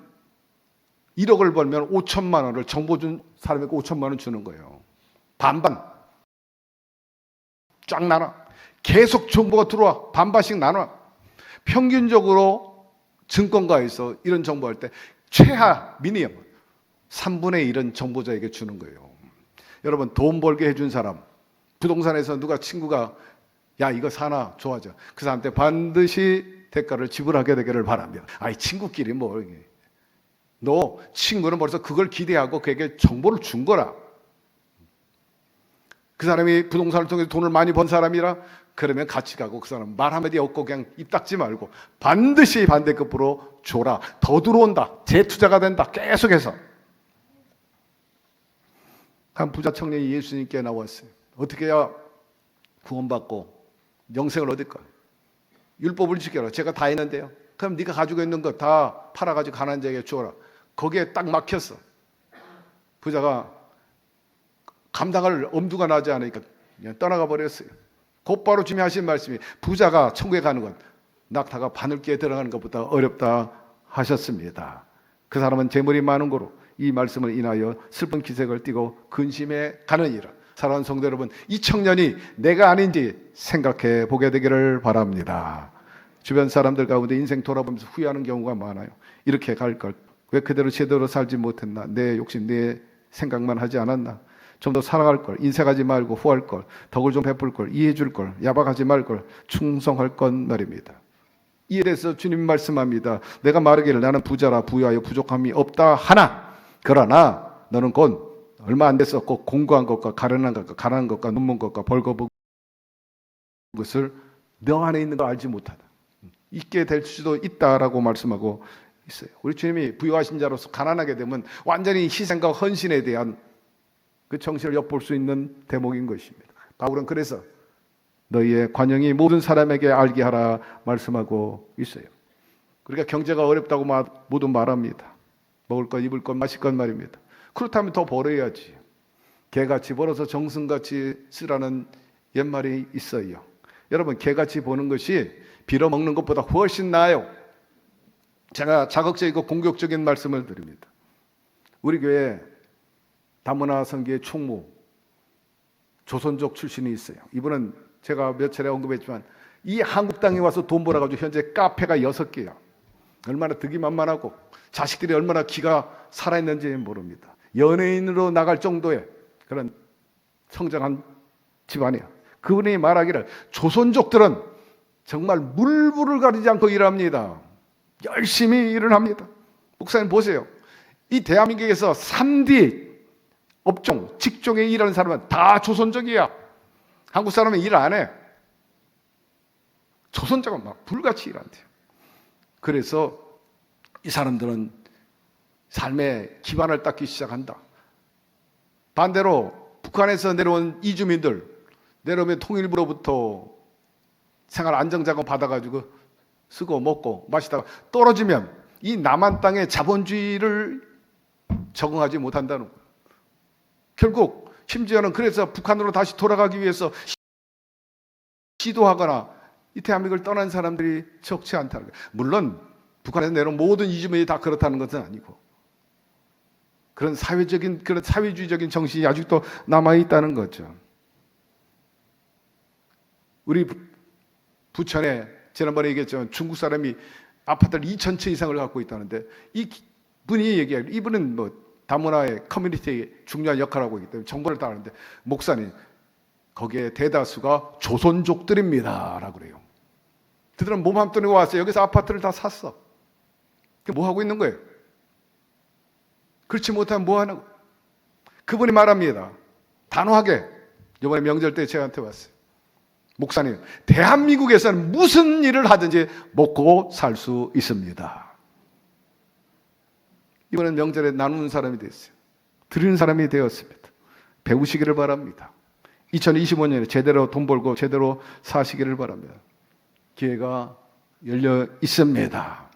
1억을 벌면 5천만 원을 정보 준 사람에게 5천만 원 주는 거예요. 반반 쫙 나눠. 계속 정보가 들어와. 반반씩 나눠. 평균적으로 증권가에서 이런 정보할 때 최하 미니멈 3분의 1은 정보자에게 주는 거예요. 여러분, 돈 벌게 해준 사람, 부동산에서 누가 친구가 야 이거 사나 좋아져, 그 사람한테 반드시 대가를 지불하게 되기를 바랍니다. 아이 친구끼리 뭐, 너 친구는 벌써 그걸 기대하고 그에게 정보를 준 거라. 그 사람이 부동산을 통해서 돈을 많이 번 사람이라 그러면 같이 가고, 그 사람 말 한마디 없고 그냥 입 닫지 말고 반드시 반대급부로 줘라. 더 들어온다. 재투자가 된다. 계속해서. 한 부자 청년이 예수님께 나왔어요. 어떻게 해야 구원받고 영생을 얻을까? 율법을 지켜라. 제가 다 했는데요. 그럼 네가 가지고 있는 거 다 팔아가지고 가난한 자에게 주어라. 거기에 딱 막혔어. 부자가 감당할 엄두가 나지 않으니까 그냥 떠나가 버렸어요. 곧바로 주님이 하신 말씀이 부자가 천국에 가는 건 낙타가 바늘기에 들어가는 것보다 어렵다 하셨습니다. 그 사람은 재물이 많은 거로 이 말씀을 인하여 슬픈 기색을 띠고 근심에 가느니라. 사랑하는 성도 여러분, 이 청년이 내가 아닌지 생각해 보게 되기를 바랍니다. 주변 사람들 가운데 인생 돌아보면서 후회하는 경우가 많아요. 이렇게 갈 걸, 왜 그대로 제대로 살지 못했나, 내 욕심 내 생각만 하지 않았나, 좀 더 살아갈 걸, 인색하지 말고 후할 걸, 덕을 좀 베풀 걸, 이해해 줄 걸, 야박하지 말 걸, 충성할 건 말입니다. 이에 대해서 주님 말씀합니다. 내가 말하기를 나는 부자라 부유하여 부족함이 없다 하나, 그러나 너는 곧 얼마 안 돼서 꼭 공부한 것과 가난한 것과 논문 것과 벌거벗은 것을 너 안에 있는 거 알지 못하다. 있게 될 수도 있다라고 말씀하고 있어요. 우리 주님이 부유하신 자로서 가난하게 되면 완전히 희생과 헌신에 대한 그 정신을 엿볼 수 있는 대목인 것입니다. 바울은 그래서 너희의 관용이 모든 사람에게 알게 하라 말씀하고 있어요. 그러니까 경제가 어렵다고 모두 말합니다. 먹을 것, 입을 것, 마실 것 말입니다. 그렇다면 더 벌어야지. 개같이 벌어서 정승같이 쓰라는 옛말이 있어요. 여러분, 개같이 버는 것이 빌어먹는 것보다 훨씬 나아요. 제가 자극적이고 공격적인 말씀을 드립니다. 우리 교회 다문화 선교의 총무, 조선족 출신이 있어요. 이분은 제가 몇 차례 언급했지만 이 한국 땅에 와서 돈 벌어가지고 현재 카페가 6개야. 얼마나 득이 만만하고 자식들이 얼마나 기가 살아있는지 모릅니다. 연예인으로 나갈 정도의 그런 성장한 집안이야. 그분이 말하기를 조선족들은 정말 물불을 가리지 않고 일합니다. 열심히 일을 합니다. 목사님 보세요. 이 대한민국에서 3D 업종, 직종에 일하는 사람은 다 조선족이야. 한국 사람은 일 안 해. 조선족은 막 불같이 일한대요. 그래서 이 사람들은 삶의 기반을 닦기 시작한다. 반대로 북한에서 내려온 이주민들, 내려오면 통일부로부터 생활 안정자금 받아가지고 쓰고 먹고 마시다가 떨어지면 이 남한 땅의 자본주의를 적응하지 못한다는 거예요. 결국 심지어는 그래서 북한으로 다시 돌아가기 위해서 시도하거나 이 대한민국을 떠난 사람들이 적지 않다는 거예요. 물론 북한에서 내려온 모든 이주민이 다 그렇다는 것은 아니고 그런 사회주의적인 정신이 아직도 남아 있다는 거죠. 우리 부천에 지난번에 얘기했지만 중국 사람이 아파트를 2,000채 이상을 갖고 있다는데 이 분이 얘기해요. 이분은 뭐 다문화의 커뮤니티에 중요한 역할을 하고 있기 때문에 정보를 따르는데 목사님 거기에 대다수가 조선족들입니다 라고 그래요. 그들은 몸 한 돈 내고 왔어요. 여기서 아파트를 다 샀어. 뭐 하고 있는 거예요? 그렇지 못하면 뭐 하는 거예요? 그분이 말합니다. 단호하게 이번에 명절 때 저한테 왔어요. 목사님, 대한민국에서는 무슨 일을 하든지 먹고 살 수 있습니다. 이번엔 명절에 나누는 사람이 됐어요. 드리는 사람이 되었습니다. 배우시기를 바랍니다. 2025년에 제대로 돈 벌고 제대로 사시기를 바랍니다. 기회가 열려 있습니다.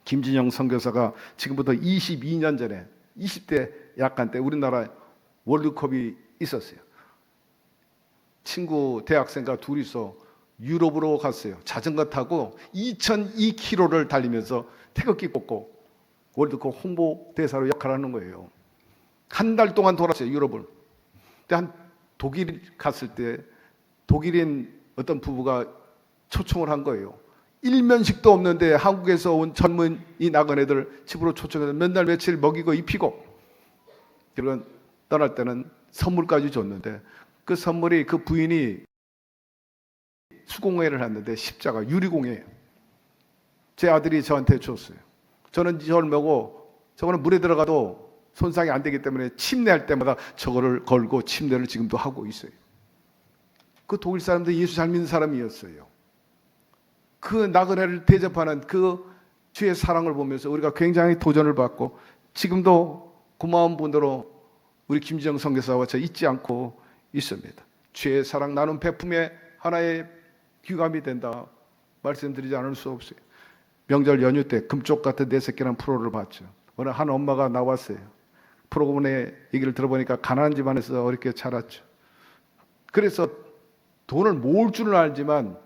김진영 선교사가 지금부터 22년 전에 20대 약간 때 우리나라 월드컵이 있었어요. 친구 대학생과 둘이서 유럽으로 갔어요. 자전거 타고 2002km를 달리면서 태극기 꽂고 월드컵 홍보 대사로 역할하는 거예요. 한 달 동안 돌았어요, 유럽을. 근데 한 독일 갔을 때 독일인 어떤 부부가 초청을 한 거예요. 일면식도 없는데 한국에서 온 젊은이 나그네들 집으로 초청해서 몇 날 며칠 먹이고 입히고, 그런 떠날 때는 선물까지 줬는데, 그 선물이 그 부인이 수공예를 했는데 십자가 유리공예예요. 제 아들이 저한테 줬어요. 저는 젊고 저거는 물에 들어가도 손상이 안 되기 때문에 침례할 때마다 저거를 걸고 침례를 지금도 하고 있어요. 그 독일 사람들 예수 잘 믿는 사람이었어요. 그 나그네를 대접하는 그 주의 사랑을 보면서 우리가 굉장히 도전을 받고, 지금도 고마운 분으로 우리 김지영 선교사와 저 잊지 않고 있습니다. 주의 사랑 나눔 베품의 하나의 귀감이 된다 말씀드리지 않을 수 없어요. 명절 연휴 때 금쪽 같은 내 새끼라는 프로를 봤죠. 어느 한 엄마가 나왔어요. 프로그램의 얘기를 들어보니까 가난한 집안에서 어렵게 자랐죠. 그래서 돈을 모을 줄은 알지만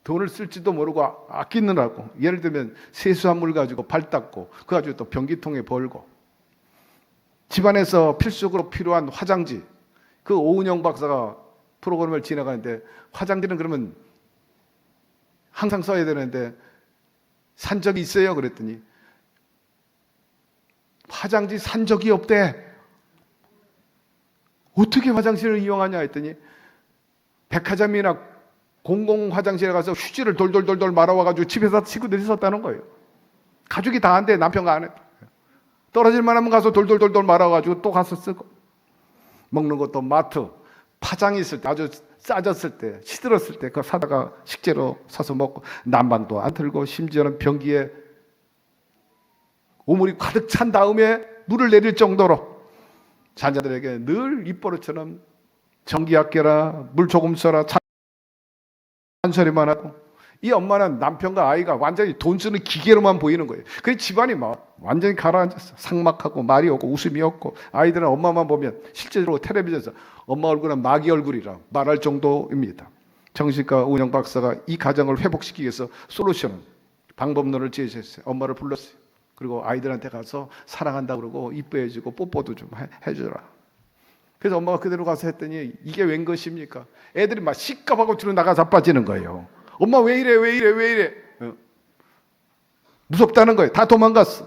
돈을 쓸지도 모르고 아끼느라고, 예를 들면 세수한 물 가지고 발 닦고 그 가지고 또 변기통에 벌고, 집안에서 필수적으로 필요한 화장지, 그 오은영 박사가 프로그램을 진행하는데 화장지는 그러면 항상 써야 되는데 산 적이 있어요? 그랬더니 화장지 산 적이 없대. 어떻게 화장실을 이용하냐 했더니 백화점이나 공공 화장실에 가서 휴지를 돌돌돌돌 말아와가지고 집에서 친구들이 썼다는 거예요. 가족이 다 한대, 남편과 안 해. 떨어질만 하면 가서 돌돌돌돌 말아가지고 또 가서 쓰고, 먹는 것도 마트 파장이 있을 때, 아주 싸졌을 때, 시들었을 때 그거 사다가 식재료 사서 먹고, 난방도 안 틀고 심지어는 변기에 오물이 가득 찬 다음에 물을 내릴 정도로 자녀들에게 늘 입버릇처럼 전기 아껴라, 물 조금 써라 잔소리만 하고, 이 엄마는 남편과 아이가 완전히 돈 쓰는 기계로만 보이는 거예요. 그래서 집안이 막 완전히 가라앉았어. 삭막하고 말이 없고 웃음이 없고, 아이들은 엄마만 보면 실제로 텔레비전에서 엄마 얼굴은 마귀 얼굴이라 말할 정도입니다. 정신과 운영 박사가 이 가정을 회복시키기 위해서 솔루션, 방법론을 제시했어요. 엄마를 불렀어요. 그리고 아이들한테 가서 사랑한다고 그러고 이뻐해주고 뽀뽀도 좀 해주라. 그래서 엄마가 그대로 가서 했더니 이게 웬 것입니까? 애들이 막 시겁하고 뒤로 나가 자빠지는 거예요. 엄마 왜 이래 왜 이래 왜 이래. 무섭다는 거예요. 다 도망갔어.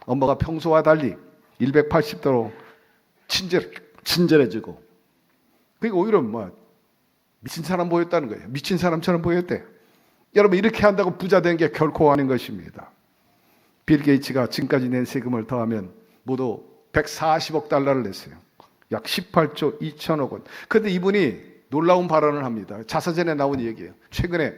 엄마가 평소와 달리 180도로 친절해지고, 그리고 오히려 뭐 미친 사람 보였다는 거예요. 미친 사람처럼 보였대. 여러분, 이렇게 한다고 부자 된 게 결코 아닌 것입니다. 빌 게이츠가 지금까지 낸 세금을 더하면 모두 140억 달러를 냈어요. 약 18조 2천억 원. 그런데 이분이 놀라운 발언을 합니다. 자서전에 나온 얘기예요. 최근에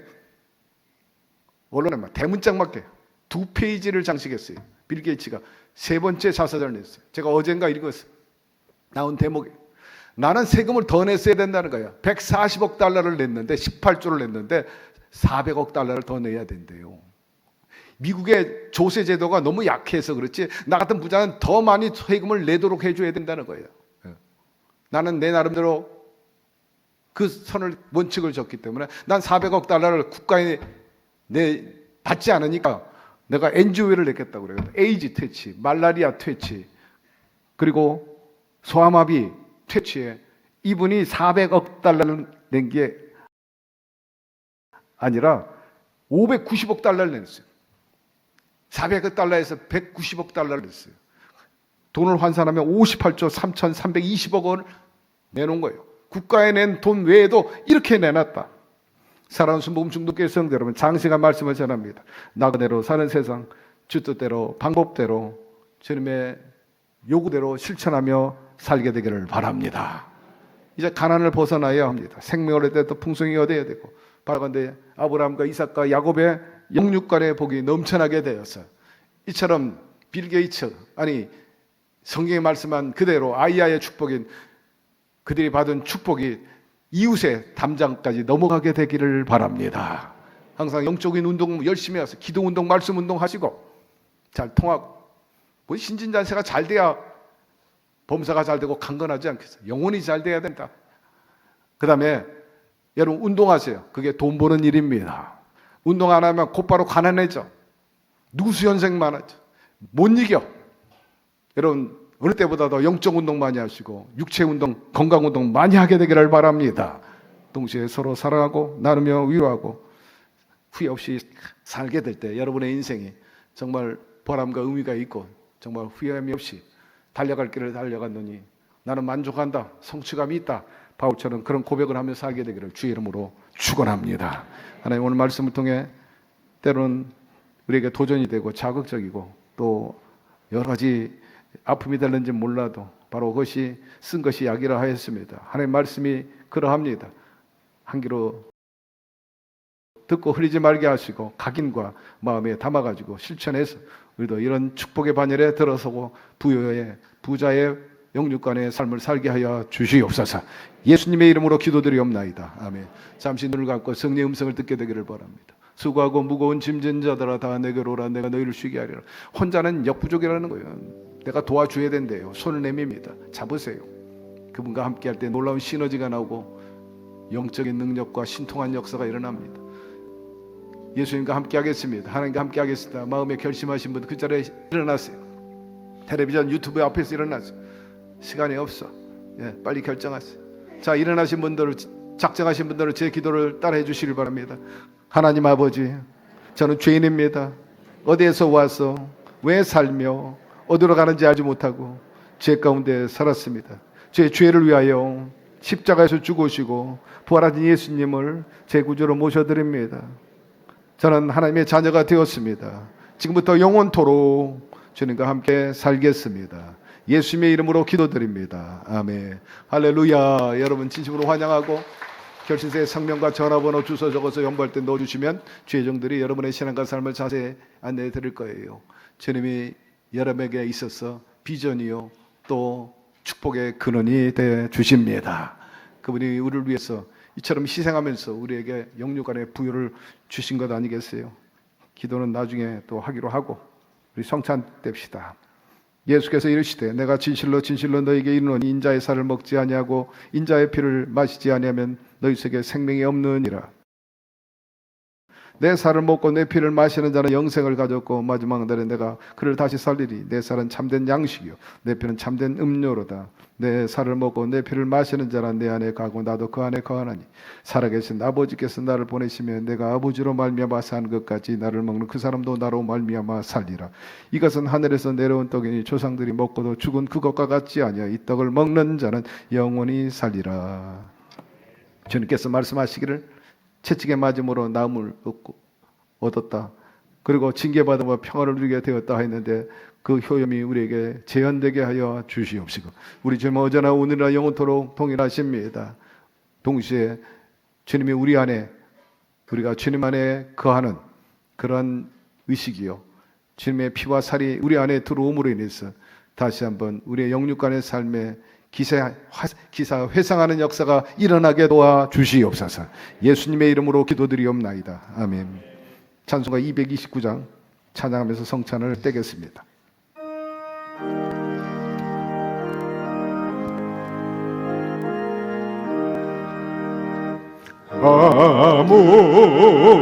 언론에 막 대문짝맞게 2페이지를 장식했어요. 빌 게이츠가 세 번째 자서전을 냈어요. 제가 어젠가 읽었어요. 나온 대목에 나는 세금을 더 냈어야 된다는 거야. 140억 달러를 냈는데, 18조를 냈는데 400억 달러를 더 내야 된대요. 미국의 조세 제도가 너무 약해서 그렇지, 나 같은 부자는 더 많이 세금을 내도록 해줘야 된다는 거예요. 나는 내 나름대로 그 선을, 원칙을 줬기 때문에 난 400억 달러를 국가에 받지 않으니까 내가 NGO를 냈겠다고 그래요. 에이즈 퇴치, 말라리아 퇴치, 그리고 소아마비 퇴치에 이분이 400억 달러를 낸 게 아니라 590억 달러를 냈어요. 400억 달러에서 190억 달러를 냈어요. 돈을 환산하면 58조 3,320억 원을 내놓은 거예요. 국가에 낸 돈 외에도 이렇게 내놨다. 사랑하는 순복음 중독교회 성도 여러분, 장시간 말씀을 전합니다. 나그네로 사는 세상, 주 뜻대로 방법대로 주님의 요구대로 실천하며 살게 되기를 바랍니다. 이제 가난을 벗어나야 합니다. 생명을 얻을 때 풍성히 얻어야 되고, 바라건대 아브라함과 이삭과 야곱의 영육간의 복이 넘쳐나게 되어서 이처럼 빌 게이츠, 아니 성경에 말씀한 그대로 아이야의 축복인 그들이 받은 축복이 이웃의 담장까지 넘어가게 되기를 바랍니다. 항상 영적인 운동 열심히 해서 기도 운동, 말씀 운동 하시고 잘 통하고, 뭐 신진자세가 잘 돼야 범사가 잘 되고 강건하지 않겠어요? 영혼이 잘 돼야 된다. 그 다음에 여러분 운동하세요. 그게 돈 버는 일입니다. 운동 안 하면 곧바로 가난해져. 누수현생 많아져. 못 이겨. 여러분 어느 때보다도 영적 운동 많이 하시고 육체 운동, 건강 운동 많이 하게 되기를 바랍니다. 동시에 서로 사랑하고 나누며 위로하고 후회 없이 살게 될 때 여러분의 인생이 정말 보람과 의미가 있고 정말 후회함이 없이 달려갈 길을 달려갔느니 나는 만족한다, 성취감이 있다, 바울처럼 그런 고백을 하며 살게 되기를 주의 이름으로 축원합니다. 하나님 오늘 말씀을 통해 때로는 우리에게 도전이 되고 자극적이고 또 여러 가지 아픔이 될는지 몰라도 바로 그것이 쓴 것이 약이라 하였습니다. 하나님 말씀이 그러합니다. 한 귀로 듣고 흐리지 말게 하시고 각인과 마음에 담아가지고 실천해서 우리도 이런 축복의 반열에 들어서고 부자의 영육간의 삶을 살게 하여 주시옵소서. 예수님의 이름으로 기도드리옵나이다. 아멘. 잠시 눈을 감고 성령의 음성을 듣게 되기를 바랍니다. 수고하고 무거운 짐진 자들아 다 내게로 오라. 내가 너희를 쉬게 하리라. 혼자는 역부족이라는 거예요. 내가 도와줘야 된대요. 손을 내밉니다. 잡으세요. 그분과 함께 할 때 놀라운 시너지가 나오고 영적인 능력과 신통한 역사가 일어납니다. 예수님과 함께 하겠습니다. 하나님과 함께 하겠습니다. 마음에 결심하신 분 그 자리에 일어나세요. 텔레비전 유튜브 앞에서 일어나세요. 시간이 없어. 빨리 결정하세요. 자, 일어나신 분들, 작정하신 분들은 제 기도를 따라해 주시길 바랍니다. 하나님 아버지, 저는 죄인입니다. 어디에서 와서 왜 살며 어디로 가는지 알지 못하고 죄 가운데 살았습니다. 제 죄를 위하여 십자가에서 죽으시고 부활하신 예수님을 제 구주로 모셔드립니다. 저는 하나님의 자녀가 되었습니다. 지금부터 영원토록 주님과 함께 살겠습니다. 예수님의 이름으로 기도드립니다. 아멘. 할렐루야. 여러분 진심으로 환영하고 결신서의 성명과 전화번호 주소 적어서 연구할 때 넣어주시면 죄종들이 여러분의 신앙과 삶을 자세히 안내해 드릴 거예요. 주님이 여러분에게 있어서 비전이요 또 축복의 근원이 돼 주십니다. 그분이 우리를 위해서 이처럼 희생하면서 우리에게 영육간의 부여를 주신 것 아니겠어요? 기도는 나중에 또 하기로 하고 우리 성찬됩시다. 예수께서 이르시되 내가 진실로 진실로 너희에게 이르노니 인자의 살을 먹지 아니하고 인자의 피를 마시지 아니하면 너희 속에 생명이 없느니라. 내 살을 먹고 내 피를 마시는 자는 영생을 가졌고 마지막 날에 내가 그를 다시 살리리. 내 살은 참된 양식이요 내 피는 참된 음료로다. 내 살을 먹고 내 피를 마시는 자는 내 안에 가고 나도 그 안에 거하나니 살아계신 아버지께서 나를 보내시면 내가 아버지로 말미암아 사는 것까지 나를 먹는 그 사람도 나로 말미암아 살리라. 이것은 하늘에서 내려온 떡이니 조상들이 먹고도 죽은 그것과 같지 아니하. 이 떡을 먹는 자는 영원히 살리라. 주님께서 말씀하시기를 채찍에 맞음으로 나음을 얻었다. 그리고 징계받음과 평화를 누리게 되었다 했는데 그 효염이 우리에게 재현되게 하여 주시옵시고 우리 주님 어제나 오늘이나 영원토록 동일하십니다. 동시에 주님이 우리 안에 우리가 주님 안에 거하는 그런 의식이요 주님의 피와 살이 우리 안에 들어옴으로 인해서 다시 한번 우리의 영육간의 삶에 기사 회상하는 역사가 일어나게 도와주시옵소서. 예수님의 이름으로 기도드리옵나이다. 아멘. 찬송가 229장 찬양하면서 성찬을 떼겠습니다.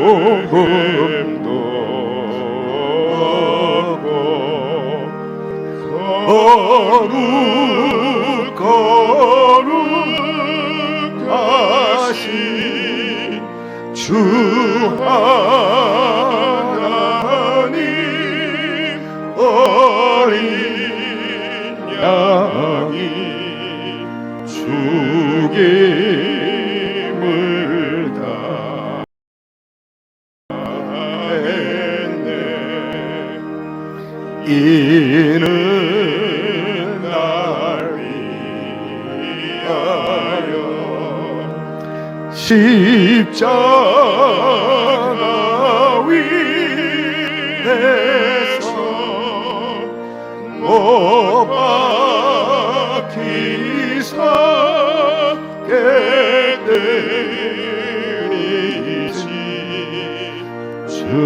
아무금도 거룩하신 주 하나님 어린 양이 죽임을 당했네. 이는 십자가 위에서 못 박히사게 되리지. 주님의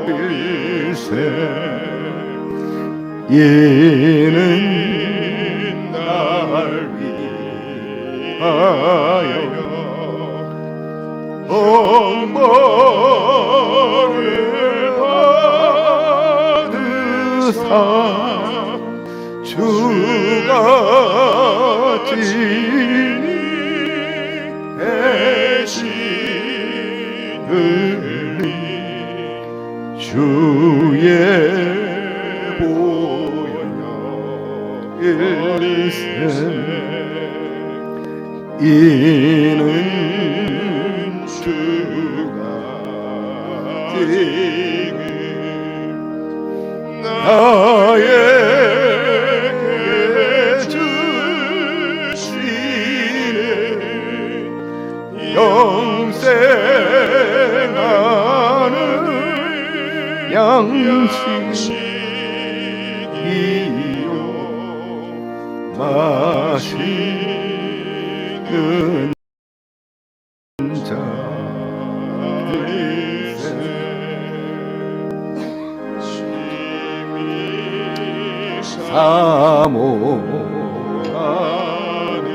일세 이는 날 위하여 영광을 받으사 주가 진히 계시느니 주의 보혈 일세 이는 주가 지금 나에게 주시는 영생하는 양식이요 마시는 자들이세 사모하니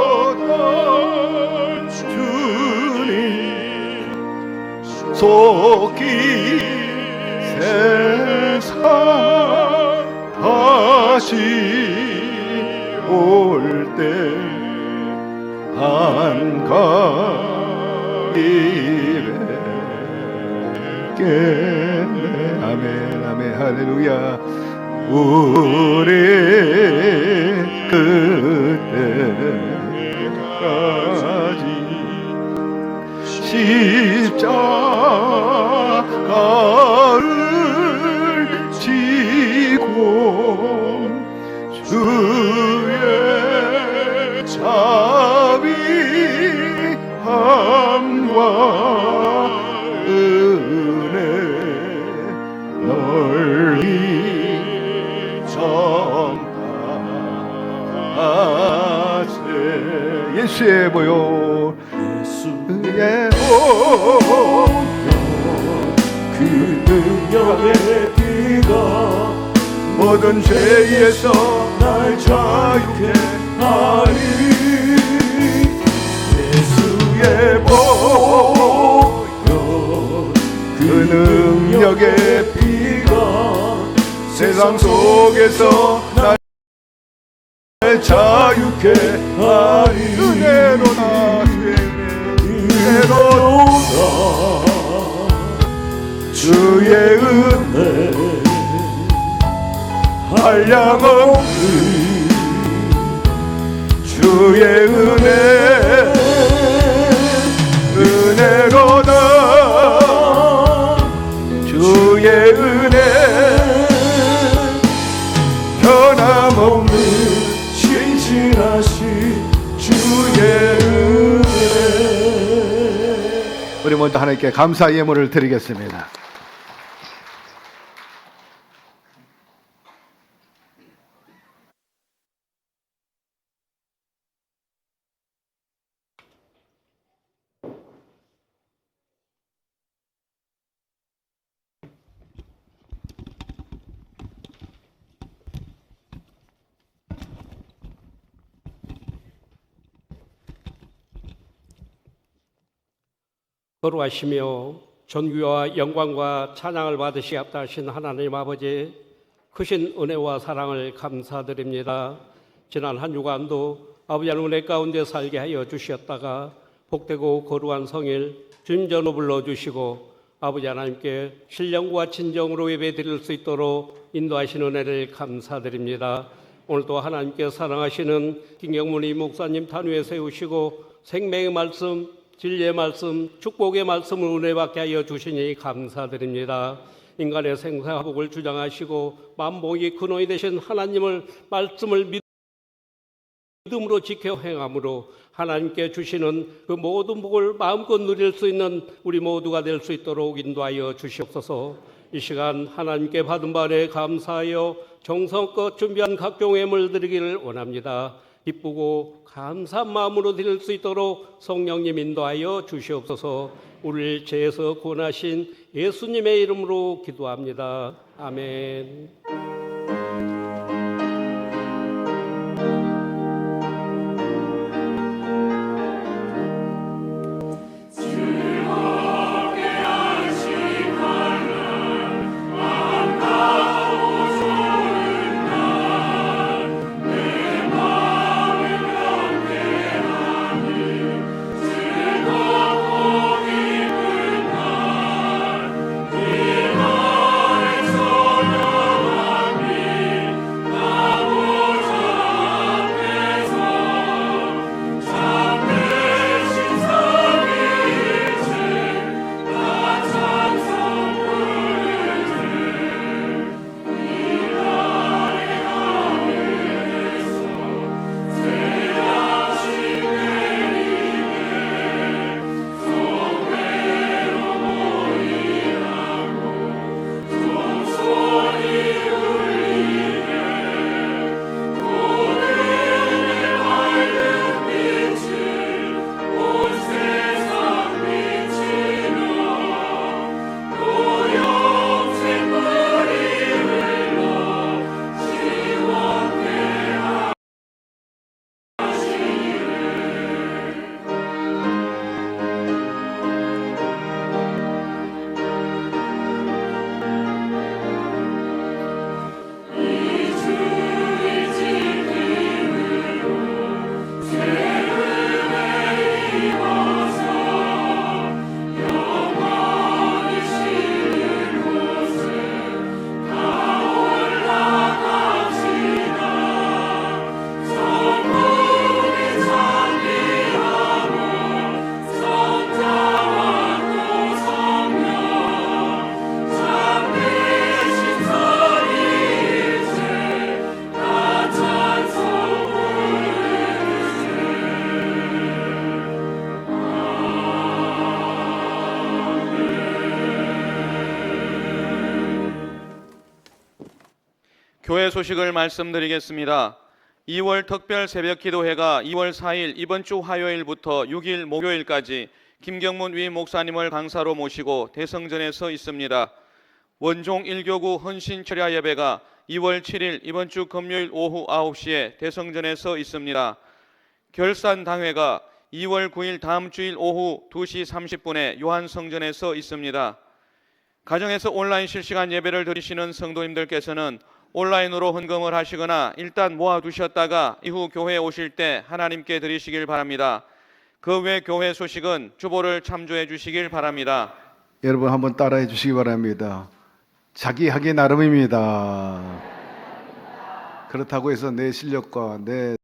떠나셨던 주님 속히 세상 다시 올 때 반갑이 뵙겠네. 아멘 아멘 할렐루야. 우리 그때까지 십자가를 지고 주의 자비함과 은혜 널리 전파하세. 예수의 보혈 예수의 보혈 그 능력의 피가 모든 죄에서 날 자유케 하리. 예수의 보혈 그 능력의 피가 세상 속에서 날 자유케 하리. 은혜로다 주의 은혜 한량없는 주의 은혜 은혜로다 주의 은혜 변함없는 신실하신 주의 은혜. 우리 먼저 하나님께 감사 예물을 드리겠습니다. 거룩하시며 존귀와 영광과 찬양을 받으시옵다 하신 하나님 아버지, 크신 은혜와 사랑을 감사드립니다. 지난 한 주간도 아버지 하나님 은혜 가운데 살게 하여 주셨다가 복되고 거룩한 성일 주님 전으로 불러주시고 아버지 하나님께 신령과 진정으로 예배드릴 수 있도록 인도하신 은혜를 감사드립니다. 오늘도 하나님께 사랑하시는 김경문이 목사님 단위에 세우시고 생명의 말씀, 진리의 말씀, 축복의 말씀을 은혜받게 하여 주시니 감사드립니다. 인간의 생사복을 주장하시고 만복이 근원이 되신 하나님을 말씀을 믿음으로 지켜 행함으로 하나님께 주시는 그 모든 복을 마음껏 누릴 수 있는 우리 모두가 될 수 있도록 인도하여 주시옵소서. 이 시간 하나님께 받은 바에 감사하여 정성껏 준비한 각종 예물 드리기를 원합니다. 기쁘고 감사한 마음으로 드릴 수 있도록 성령님 인도하여 주시옵소서. 우리를 죄에서 구원하신 예수님의 이름으로 기도합니다. 아멘. 교회 소식을 말씀드리겠습니다. 2월 특별 새벽 기도회가 2월 4일 이번 주 화요일부터 6일 목요일까지 김경문 위 목사님을 강사로 모시고 대성전에서 있습니다. 원종 1교구 헌신 철야 예배가 2월 7일 이번 주 금요일 오후 9시에 대성전에서 있습니다. 결산 당회가 2월 9일 다음 주일 오후 2시 30분에 요한성전에서 있습니다. 가정에서 온라인 실시간 예배를 드리시는 성도님들께서는 온라인으로 헌금을 하시거나 일단 모아두셨다가 이후 교회에 오실 때 하나님께 드리시길 바랍니다. 그 외 교회 소식은 주보를 참조해 주시길 바랍니다. 여러분 한번 따라해 주시기 바랍니다. 자기 하기 나름입니다. 그렇다고 해서 내 실력과 내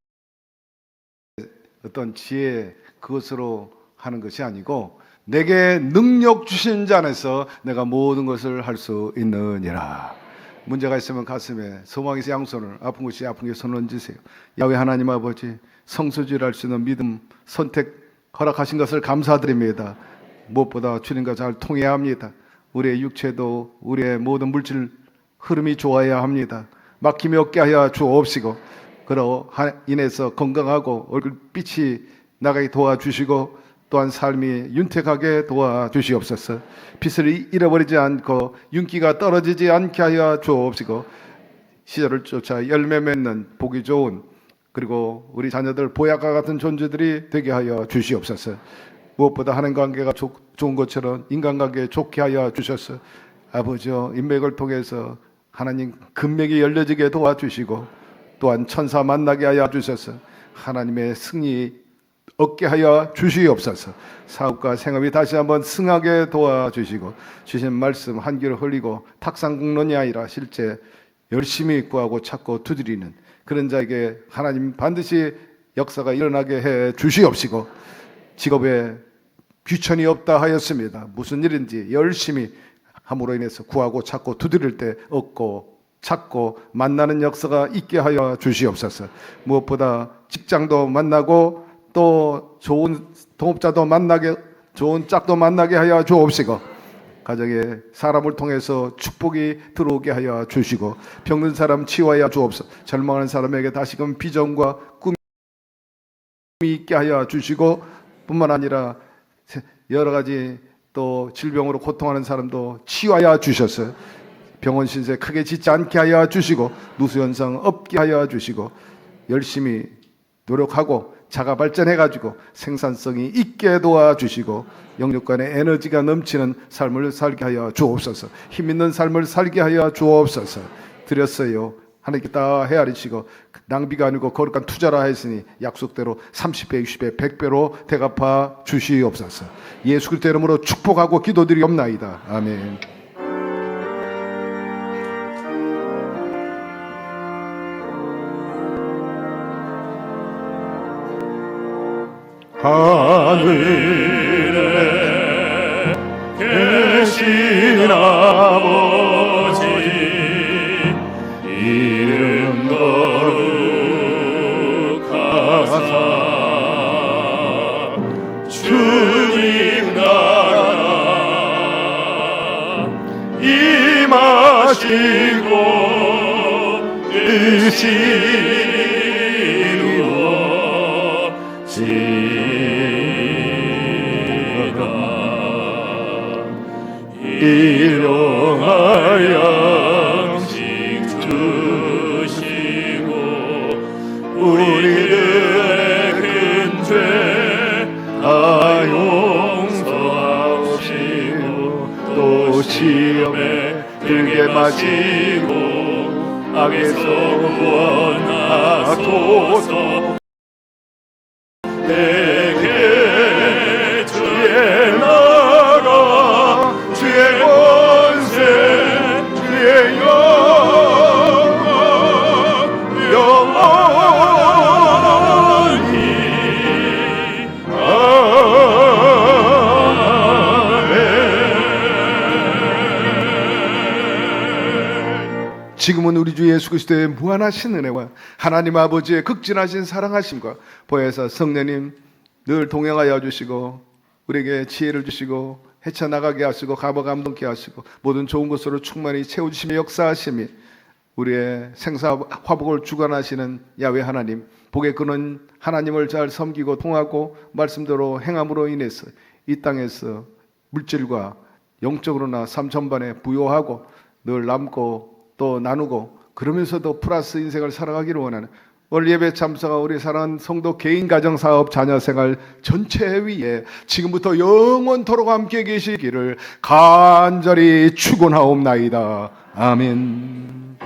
어떤 지혜 그것으로 하는 것이 아니고 내게 능력 주신 자 안에서 내가 모든 것을 할 수 있느니라. 문제가 있으면 가슴에, 소망이 있어 양손을, 아픈 곳이 아픈 곳에 손을 얹으세요. 야훼 하나님 아버지, 성수지를 할 수 있는 믿음, 선택 허락하신 것을 감사드립니다. 무엇보다 주님과 잘 통해야 합니다. 우리의 육체도 우리의 모든 물질 흐름이 좋아야 합니다. 막힘이 없게 하여 주옵시고, 그로 인해서 건강하고 얼굴빛이 나가게 도와주시고, 또한 삶이 윤택하게 도와주시옵소서. 빛을 잃어버리지 않고 윤기가 떨어지지 않게 하여 주옵시고, 시절을 쫓아 열매 맺는 보기 좋은, 그리고 우리 자녀들 보약과 같은 존재들이 되게 하여 주시옵소서. 무엇보다 하나님 관계가 좋은 것처럼 인간관계 좋게 하여 주셔서 아버지여, 인맥을 통해서 하나님 금맥이 열려지게 도와주시고, 또한 천사 만나게 하여 주셔서 하나님의 승리 얻게 하여 주시옵소서. 사업과 생업이 다시 한번 승하게 도와주시고, 주신 말씀 한 귀로 흘리고 탁상공론이 아니라 실제 열심히 구하고 찾고 두드리는 그런 자에게 하나님 반드시 역사가 일어나게 해 주시옵시고, 직업에 귀천이 없다 하였습니다. 무슨 일인지 열심히 함으로 인해서 구하고 찾고 두드릴 때 얻고 찾고 만나는 역사가 있게 하여 주시옵소서. 무엇보다 직장도 만나고 또 좋은 동업자도 만나게, 좋은 짝도 만나게 하여 주옵시고, 가정에 사람을 통해서 축복이 들어오게 하여 주시고, 병든 사람 치유하여 주옵소서. 절망하는 사람에게 다시금 비전과 꿈이 있게 하여 주시고, 뿐만 아니라 여러 가지 또 질병으로 고통하는 사람도 치유하여 주셔서 병원 신세 크게 짓지 않게 하여 주시고, 누수현상 없게 하여 주시고, 열심히 노력하고 자가 발전해가지고 생산성이 있게 도와주시고, 영육 간의 에너지가 넘치는 삶을 살게 하여 주옵소서. 힘 있는 삶을 살게 하여 주옵소서. 드렸어요. 하나님께 다 헤아리시고, 낭비가 아니고 거룩한 투자라 했으니 약속대로 30배, 60배, 100배로 대갚아 주시옵소서. 예수 그리스도 이름으로 축복하고 기도드리옵나이다. 아멘. 하늘에 계신 아버지, 이름 거룩하사 주님 나라 임하시고 뜻이 일용할 양식 주시고, 우리들의 큰 죄 다 용서하시고, 또 시험에 들게 마시고 악에서 구원하소서. 내게 주의 나라, 주의 권세, 주의 영광 영원히. 아멘. 지금은 우리 주 예수 그리스도의 무한하신 은혜와 하나님 아버지의 극진하신 사랑하심과 보혜사 성령님 늘 동행하여 주시고, 우리에게 지혜를 주시고 헤쳐나가게 하시고 감화 감동케 하시고 모든 좋은 것으로 충만히 채워주시며 역사하심이 우리의 생사 화복을 주관하시는 야훼 하나님, 복의 근원 하나님을 잘 섬기고 통하고 말씀대로 행함으로 인해서 이 땅에서 물질과 영적으로나 삼천반에 부요하고 늘 남고 또 나누고 그러면서도 플러스 인생을 살아가기를 원하는 오늘 예배 참사가 우리 사랑하는 성도 개인 가정 사업 자녀 생활 전체 위에 지금부터 영원토록 함께 계시기를 간절히 축원하옵나이다. 아멘.